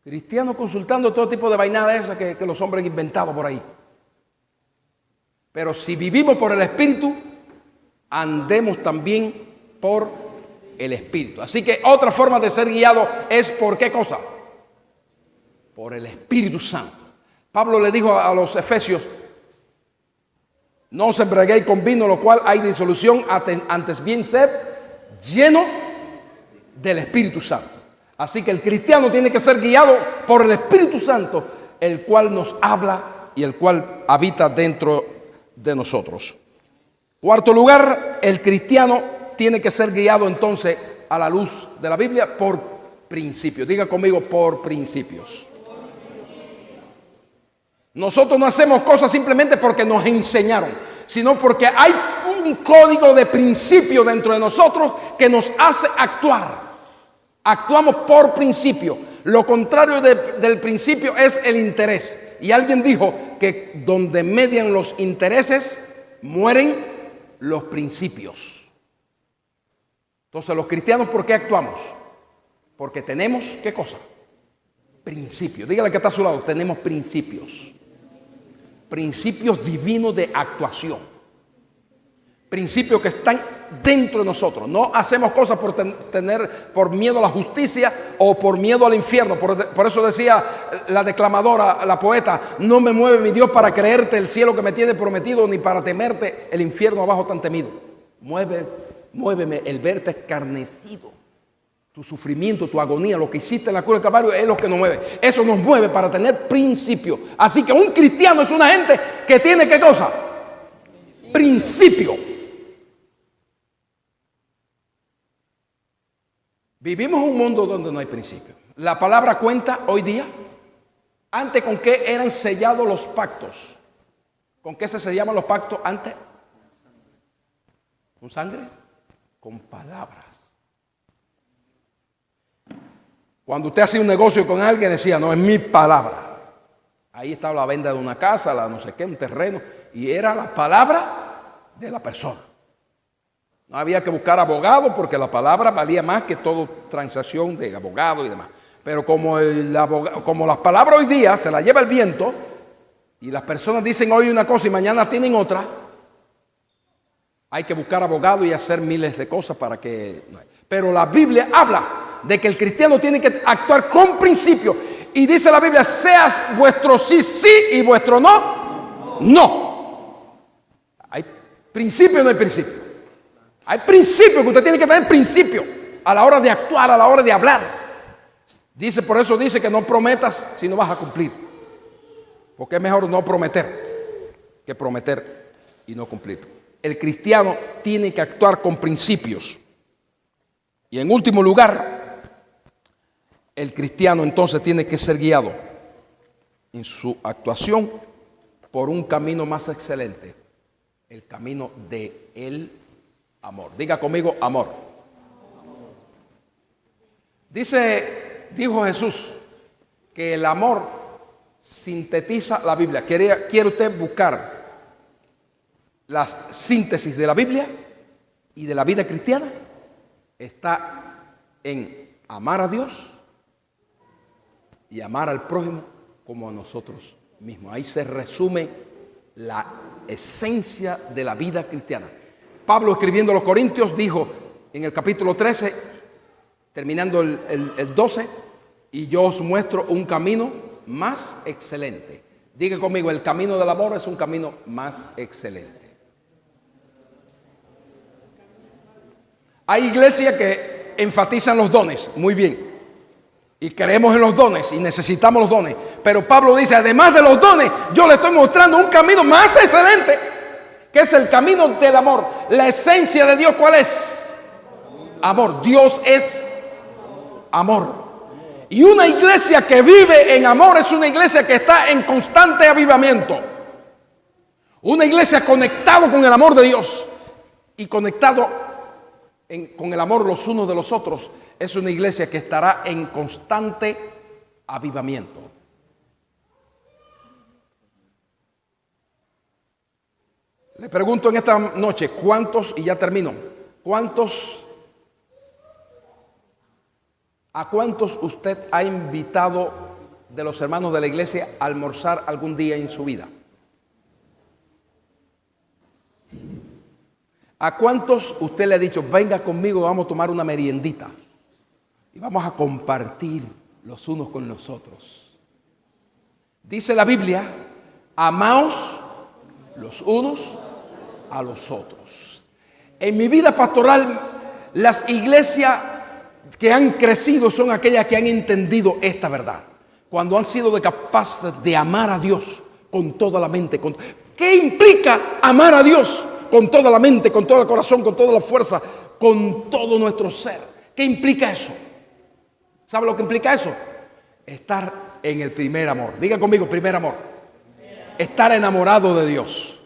Cristianos consultando todo tipo de vainadas esas que los hombres han inventado por ahí. Pero si vivimos por el Espíritu, andemos también por el Espíritu. Así que otra forma de ser guiado es ¿por qué cosa? Por el Espíritu Santo. Pablo le dijo a los efesios, No os embriaguéis con vino, lo cual hay disolución, antes bien sed lleno del Espíritu Santo. Así que el cristiano tiene que ser guiado por el Espíritu Santo, el cual nos habla y el cual habita dentro de nosotros. Cuarto lugar, el cristiano tiene que ser guiado entonces a la luz de la Biblia por principios. Diga conmigo, por principios. Nosotros no hacemos cosas simplemente porque nos enseñaron, sino porque hay un código de principios dentro de nosotros que nos hace actuar. Actuamos por principio. Lo contrario del principio es el interés. Y alguien dijo que donde median los intereses, mueren los principios. Entonces, los cristianos, ¿por qué actuamos? Porque tenemos, ¿qué cosa? Principios. Dígale que está a su lado, tenemos principios. Principios divinos de actuación. Principios que están dentro de nosotros. No hacemos cosas por miedo a la justicia o por miedo al infierno. Por eso decía la declamadora, la poeta: no me mueve mi Dios para creerte el cielo que me tiene prometido, ni para temerte el infierno abajo tan temido. Muéveme el verte escarnecido. Tu sufrimiento, tu agonía, lo que hiciste en la cruz del Calvario es lo que nos mueve. Eso nos mueve para tener principio. Así que un cristiano es una gente que tiene, ¿qué cosa? Principio. Vivimos en un mundo donde no hay principio. La palabra cuenta hoy día. Antes, ¿con qué eran sellados los pactos? ¿Con qué se sellaban los pactos antes? ¿Con sangre? Con palabras. Cuando usted hacía un negocio con alguien, decía: no, es mi palabra. Ahí estaba la venta de una casa, la no sé qué, un terreno, y era la palabra de la persona. No había que buscar abogado porque la palabra valía más que toda transacción de abogado y demás. Pero como las palabras hoy día se las lleva el viento y las personas dicen hoy una cosa y mañana tienen otra, hay que buscar abogado y hacer miles de cosas para que... Pero la Biblia habla de que el cristiano tiene que actuar con principio. Y dice la Biblia: sea vuestro sí, sí, y vuestro no, no. Hay principio o no hay principio. Hay principio, que usted tiene que tener principio a la hora de actuar, a la hora de hablar. Por eso dice que no prometas si no vas a cumplir. Porque es mejor no prometer que prometer y no cumplir. El cristiano tiene que actuar con principios. Y en último lugar, el cristiano entonces tiene que ser guiado en su actuación por un camino más excelente, el camino del amor. Diga conmigo, amor. Dijo Jesús que el amor sintetiza la Biblia. ¿Quiere usted buscar la síntesis de la Biblia y de la vida cristiana? Está en amar a Dios y amar al prójimo como a nosotros mismos. Ahí se resume la esencia de la vida cristiana. Pablo, escribiendo a los Corintios, dijo en el capítulo 13, terminando el 12: y yo os muestro un camino más excelente. Diga conmigo, el camino del amor es un camino más excelente. Hay iglesias que enfatizan los dones, muy bien, y creemos en los dones y necesitamos los dones, pero Pablo dice: además de los dones, yo le estoy mostrando un camino más excelente, que es el camino del amor. La esencia de Dios, ¿cuál es? Amor. Dios es amor. Y una iglesia que vive en amor es una iglesia que está en constante avivamiento. Una iglesia conectada con el amor de Dios y conectado con el amor los unos de los otros, es una iglesia que estará en constante avivamiento. Le pregunto en esta noche, ¿cuántos, y ya termino, a cuántos usted ha invitado de los hermanos de la iglesia a almorzar algún día en su vida? ¿A cuántos usted le ha dicho: venga conmigo, vamos a tomar una meriendita y vamos a compartir los unos con los otros? Dice la Biblia: amaos los unos a los otros. En mi vida pastoral, las iglesias que han crecido son aquellas que han entendido esta verdad. Cuando han sido capaces de amar a Dios con toda la mente. ¿Qué implica amar a Dios con toda la mente, con todo el corazón, con toda la fuerza, con todo nuestro ser? ¿Qué implica eso? ¿Sabe lo que implica eso? Estar en el primer amor. Diga conmigo, primer amor. Estar enamorado de Dios.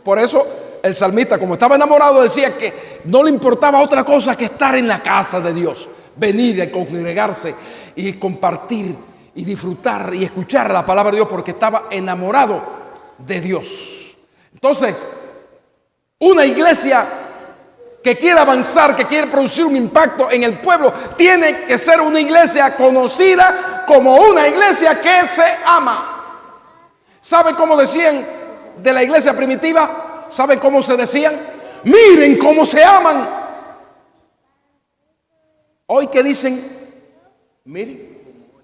Por eso el salmista, como estaba enamorado, decía que no le importaba otra cosa que estar en la casa de Dios. Venir a congregarse y compartir y disfrutar y escuchar la palabra de Dios porque estaba enamorado de Dios. Entonces, una iglesia que quiere avanzar, que quiere producir un impacto en el pueblo, tiene que ser una iglesia conocida como una iglesia que se ama. ¿Saben cómo decían de la iglesia primitiva? ¿Saben cómo se decían? Miren cómo se aman. Hoy que dicen, miren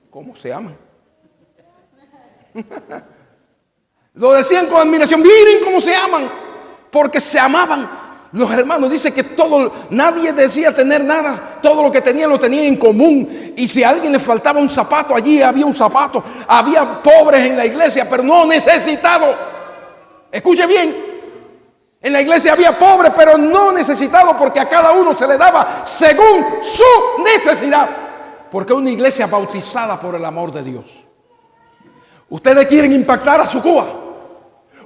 cómo se aman. Lo decían con admiración, miren cómo se aman, porque se amaban. Los hermanos dicen que nadie decía tener nada, todo lo que tenían lo tenían en común. Y si a alguien le faltaba un zapato, allí había un zapato. Había pobres en la iglesia, pero no necesitados. Escuche bien, en la iglesia había pobres, pero no necesitados, porque a cada uno se le daba según su necesidad. Porque es una iglesia bautizada por el amor de Dios. Ustedes quieren impactar a su Cuba.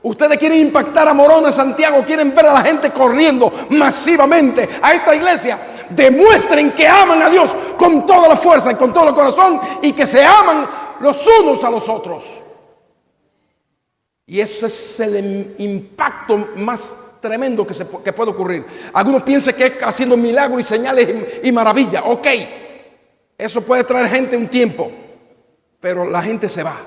Ustedes quieren impactar a Morona, Santiago, quieren ver a la gente corriendo masivamente a esta iglesia. Demuestren que aman a Dios con toda la fuerza y con todo el corazón y que se aman los unos a los otros. Y ese es el impacto más tremendo que puede ocurrir. Algunos piensan que es haciendo milagros y señales y maravillas. Ok, eso puede traer gente un tiempo, pero la gente se va,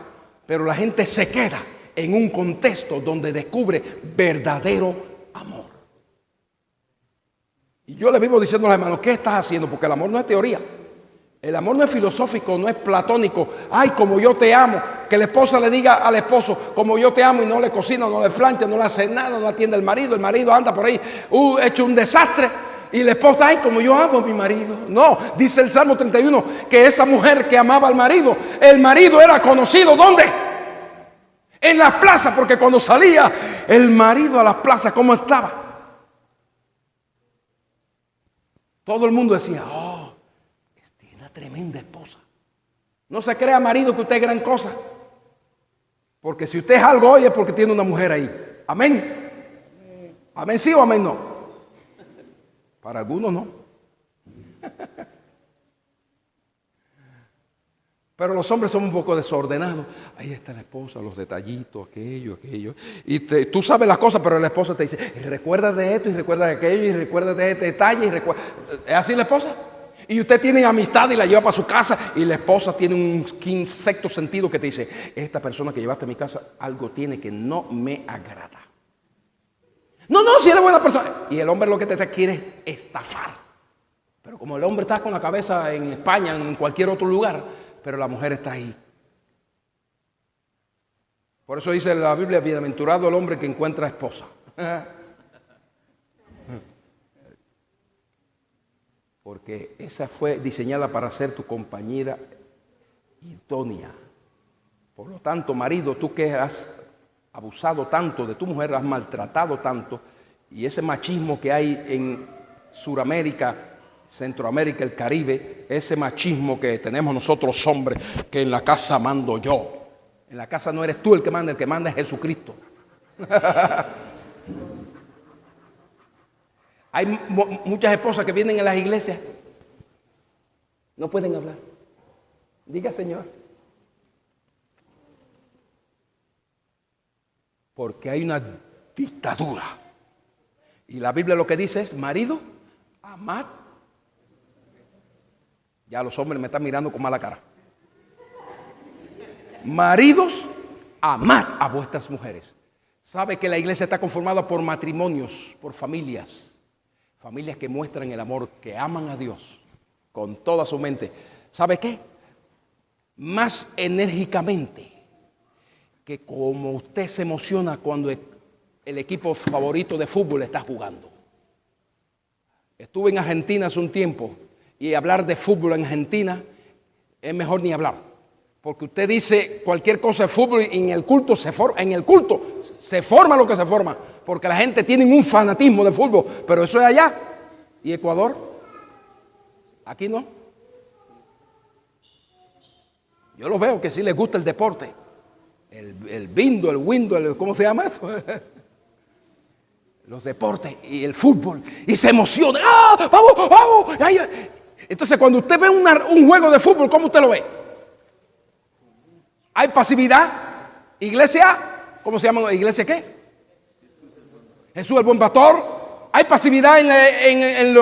pero la gente se queda en un contexto donde descubre verdadero amor. Y yo le vivo diciendo a los hermanos, ¿qué estás haciendo? Porque el amor no es teoría. El amor no es filosófico, no es platónico. Ay, como yo te amo. Que la esposa le diga al esposo, como yo te amo, y no le cocina, no le plancha, no le hace nada, no atiende al marido. El marido anda por ahí hecho un desastre. Y la esposa, ay, como yo amo a mi marido. No, dice el Salmo 31, que esa mujer que amaba al marido, el marido era conocido, ¿dónde? En la plaza, porque cuando salía el marido a las plazas, ¿cómo estaba? Todo el mundo decía, oh, tiene una tremenda esposa. No se crea, marido, que usted es gran cosa. Porque si usted es algo hoy es porque tiene una mujer ahí. Amén. Amén sí o amén no. Para algunos no. Pero los hombres son un poco desordenados. Ahí está la esposa, los detallitos, aquello. Y tú sabes las cosas, pero la esposa te dice, recuerda de esto y recuerda de aquello y recuerda de este detalle. ¿Es así la esposa? Y usted tiene amistad y la lleva para su casa y la esposa tiene un sexto sentido que te dice, esta persona que llevaste a mi casa algo tiene que no me agrada. No, si eres buena persona. Y el hombre lo que te quiere es estafar. Pero como el hombre está con la cabeza en España, en cualquier otro lugar, pero la mujer está ahí. Por eso dice la Biblia, bienaventurado el hombre que encuentra esposa. Porque esa fue diseñada para ser tu compañera idónea. Por lo tanto, marido, tú que has abusado tanto de tu mujer, has maltratado tanto, y ese machismo que hay en Sudamérica, Centroamérica, el Caribe, ese machismo que tenemos nosotros hombres, que en la casa mando yo. En la casa no eres tú el que manda es Jesucristo. Hay muchas esposas que vienen a las iglesias, no pueden hablar. Diga, Señor. Porque hay una dictadura. Y la Biblia lo que dice es, marido, amad. Ya los hombres me están mirando con mala cara. Maridos, amad a vuestras mujeres. Sabe que la iglesia está conformada por matrimonios, por familias. Familias que muestran el amor, que aman a Dios con toda su mente. ¿Sabe qué? Más enérgicamente que como usted se emociona cuando el equipo favorito de fútbol está jugando. Estuve en Argentina hace un tiempo y hablar de fútbol en Argentina es mejor ni hablar. Porque usted dice cualquier cosa de fútbol y en el culto se forma lo que se forma. Porque la gente tiene un fanatismo de fútbol, pero eso es allá. ¿Y Ecuador? Aquí no. Yo lo veo que sí les gusta el deporte. El bindo, el window, ¿cómo se llama eso? Los deportes y el fútbol. Y se emociona. ¡Ah! ¡Vamos! ¡Vamos! ¡Ay! Entonces, cuando usted ve un juego de fútbol, ¿cómo usted lo ve? ¿Hay pasividad? ¿Iglesia? ¿Cómo se llama? ¿Iglesia qué? Jesús el buen pastor. ¿Hay pasividad en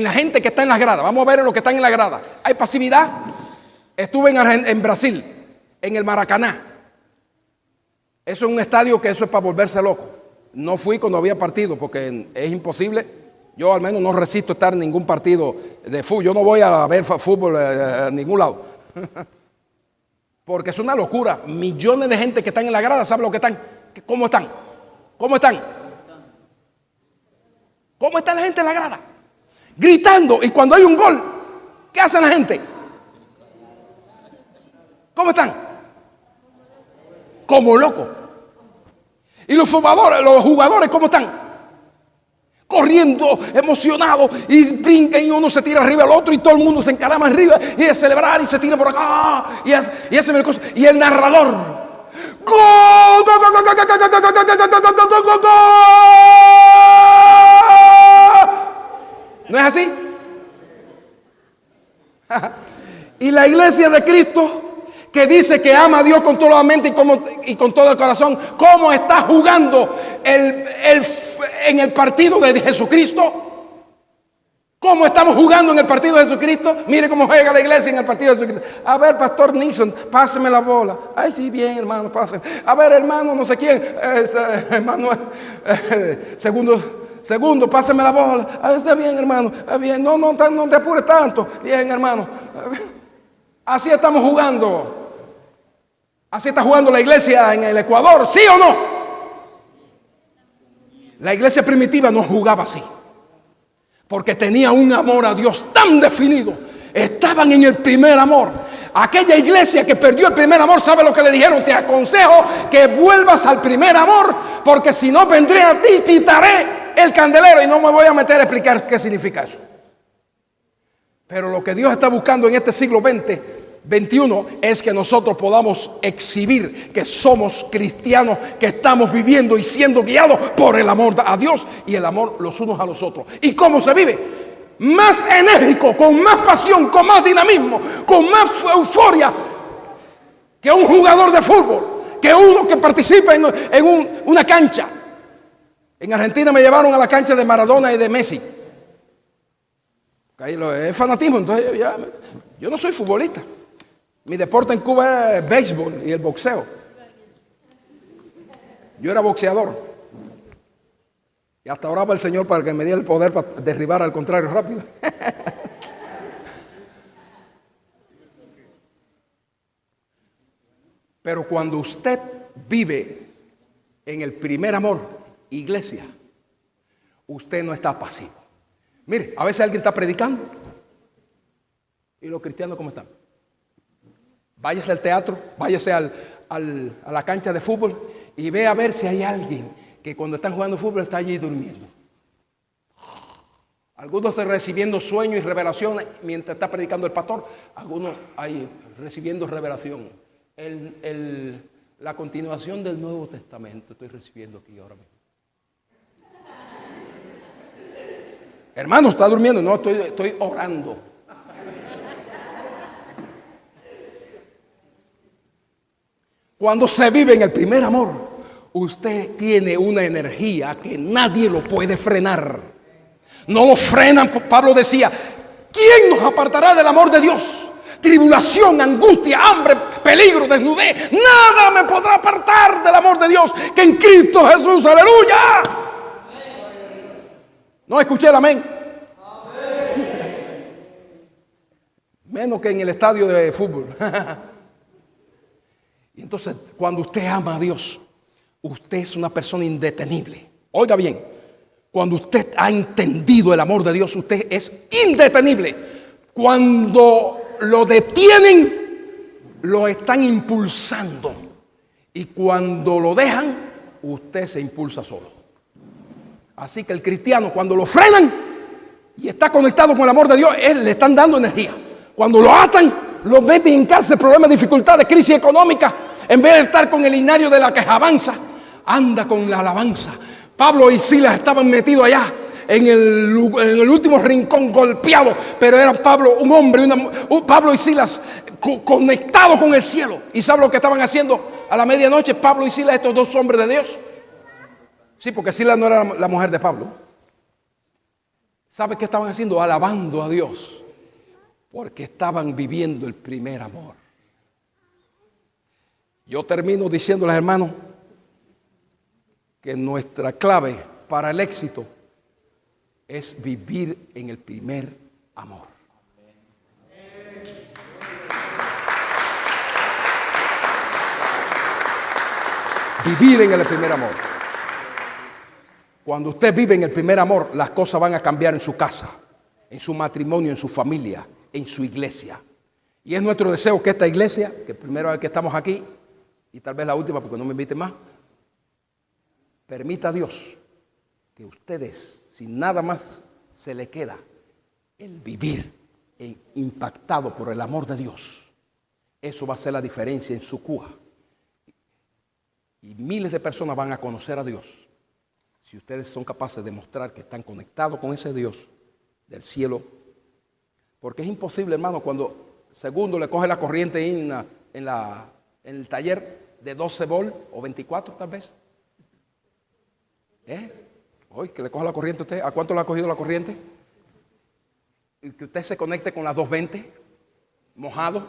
la gente que está en las gradas? Vamos a ver los que están en la grada. ¿Hay pasividad? Estuve en Brasil, en el Maracaná. Eso es un estadio que eso es para volverse loco. No fui cuando había partido porque es imposible. Yo al menos no resisto estar en ningún partido de fútbol. Yo no voy a ver fútbol a ningún lado. Porque es una locura. Millones de gente que están en la grada, ¿saben lo que están? ¿Cómo están? ¿Cómo están? ¿Cómo está la gente en la grada? Gritando. Y cuando hay un gol, ¿qué hace la gente? ¿Cómo están? Como locos. Y los jugadores, ¿cómo están? Corriendo, emocionados, y brincan y uno se tira arriba al otro y todo el mundo se encarama arriba y a celebrar y se tira por acá y hace cosas. Y el narrador, ¡gol! ¡Gol! ¡Gol! ¡Gol! ¡Gol! ¡Gol! ¡Gol! ¡Gol! ¡Gol! ¡Gol! ¿No es así? Y la iglesia de Cristo, que dice que ama a Dios con toda la mente y con todo el corazón, ¿cómo está jugando en el partido de Jesucristo? ¿Cómo estamos jugando en el partido de Jesucristo? Mire cómo juega la iglesia en el partido de Jesucristo. A ver, pastor Nixon, páseme la bola. Ay, sí, bien, hermano, páseme. A ver, hermano, no sé quién, hermano, segundo, páseme la bola. Ah, está bien, hermano. Bien, no te apures tanto. Bien, hermano. Así estamos jugando. Así está jugando la iglesia en el Ecuador, ¿sí o no? La iglesia primitiva no jugaba así, porque tenía un amor a Dios tan definido. Estaban en el primer amor. Aquella iglesia que perdió el primer amor, ¿sabe lo que le dijeron? Te aconsejo que vuelvas al primer amor, porque si no vendré a ti, quitaré el candelero. Y no me voy a meter a explicar qué significa eso. Pero lo que Dios está buscando en este siglo XXI es que nosotros podamos exhibir que somos cristianos, que estamos viviendo y siendo guiados por el amor a Dios y el amor los unos a los otros. ¿Y cómo se vive? Más enérgico, con más pasión, con más dinamismo, con más euforia que un jugador de fútbol, que uno que participa en una cancha. En Argentina me llevaron a la cancha de Maradona y de Messi. Ahí es fanatismo, entonces yo no soy futbolista. Mi deporte en Cuba es béisbol y el boxeo. Yo era boxeador. Y hasta oraba el Señor para que me diera el poder para derribar al contrario rápido. Pero cuando usted vive en el primer amor, iglesia, usted no está pasivo. Mire, a veces alguien está predicando y los cristianos ¿cómo están? Váyase al teatro, váyase a la cancha de fútbol y ve a ver si hay alguien que cuando están jugando fútbol está allí durmiendo. Algunos están recibiendo sueños y revelaciones mientras está predicando el pastor. Algunos ahí recibiendo revelación. La continuación del Nuevo Testamento estoy recibiendo aquí ahora mismo. Hermano, ¿está durmiendo? No, estoy orando. Cuando se vive en el primer amor, usted tiene una energía que nadie lo puede frenar. No lo frenan. Pablo decía, ¿quién nos apartará del amor de Dios? Tribulación, angustia, hambre, peligro, desnudez. Nada me podrá apartar del amor de Dios que en Cristo Jesús. ¡Aleluya! No escuché el amén. Menos que en el estadio de fútbol. Y entonces, cuando usted ama a Dios, usted es una persona indetenible. Oiga bien, cuando usted ha entendido el amor de Dios, usted es indetenible. Cuando lo detienen, lo están impulsando. Y cuando lo dejan, usted se impulsa solo. Así que el cristiano, cuando lo frenan y está conectado con el amor de Dios, le están dando energía. Cuando lo atan, lo meten en cárcel, problemas, dificultades, crisis económica. En vez de estar con el linario de la quejabanza, anda con la alabanza. Pablo y Silas estaban metidos allá en el último rincón, golpeados, pero era Pablo, un hombre, Pablo y Silas conectados con el cielo. ¿Y sabe lo que estaban haciendo a la medianoche Pablo y Silas, estos dos hombres de Dios? Sí, porque Silas no era la mujer de Pablo. ¿Sabe qué estaban haciendo? Alabando a Dios, porque estaban viviendo el primer amor. Yo termino diciéndoles, hermanos, que nuestra clave para el éxito es vivir en el primer amor. Vivir en el primer amor. Cuando usted vive en el primer amor, las cosas van a cambiar en su casa, en su matrimonio, en su familia, en su iglesia. Y es nuestro deseo que esta iglesia, que primera vez que estamos aquí, y tal vez la última porque no me inviten más, permita a Dios que ustedes, sin nada más se le queda, el vivir impactado por el amor de Dios. Eso va a hacer la diferencia en su Cuba. Y miles de personas van a conocer a Dios si ustedes son capaces de demostrar que están conectados con ese Dios del cielo. Porque es imposible, hermano, cuando segundo le coge la corriente en el taller de 12 volt o 24 tal vez. Hoy que le coja la corriente a usted, ¿a cuánto le ha cogido la corriente? Y que usted se conecte con las 220, mojado,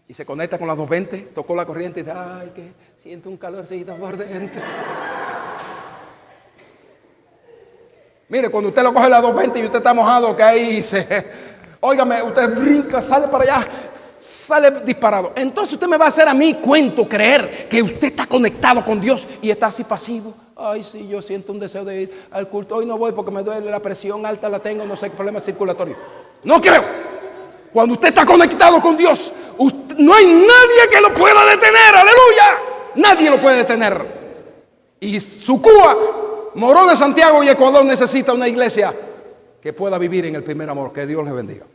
y se conecta con las 220, tocó la corriente y dice, ay, que siento un calorcito por dentro. Mire, cuando usted lo coge las 220 y usted está mojado, que ahí óigame, usted brinca, sale para allá, sale disparado. Entonces usted me va a hacer a mí cuento, creer que usted está conectado con Dios y está así pasivo. Ay, sí, yo siento un deseo de ir al culto. Hoy no voy porque me duele la presión alta, la tengo, no sé qué problema circulatorio. No creo. Cuando usted está conectado con Dios, no hay nadie que lo pueda detener. ¡Aleluya! Nadie lo puede detener. Y su Cuba, Morón de Santiago y Ecuador necesita una iglesia que pueda vivir en el primer amor. Que Dios les bendiga.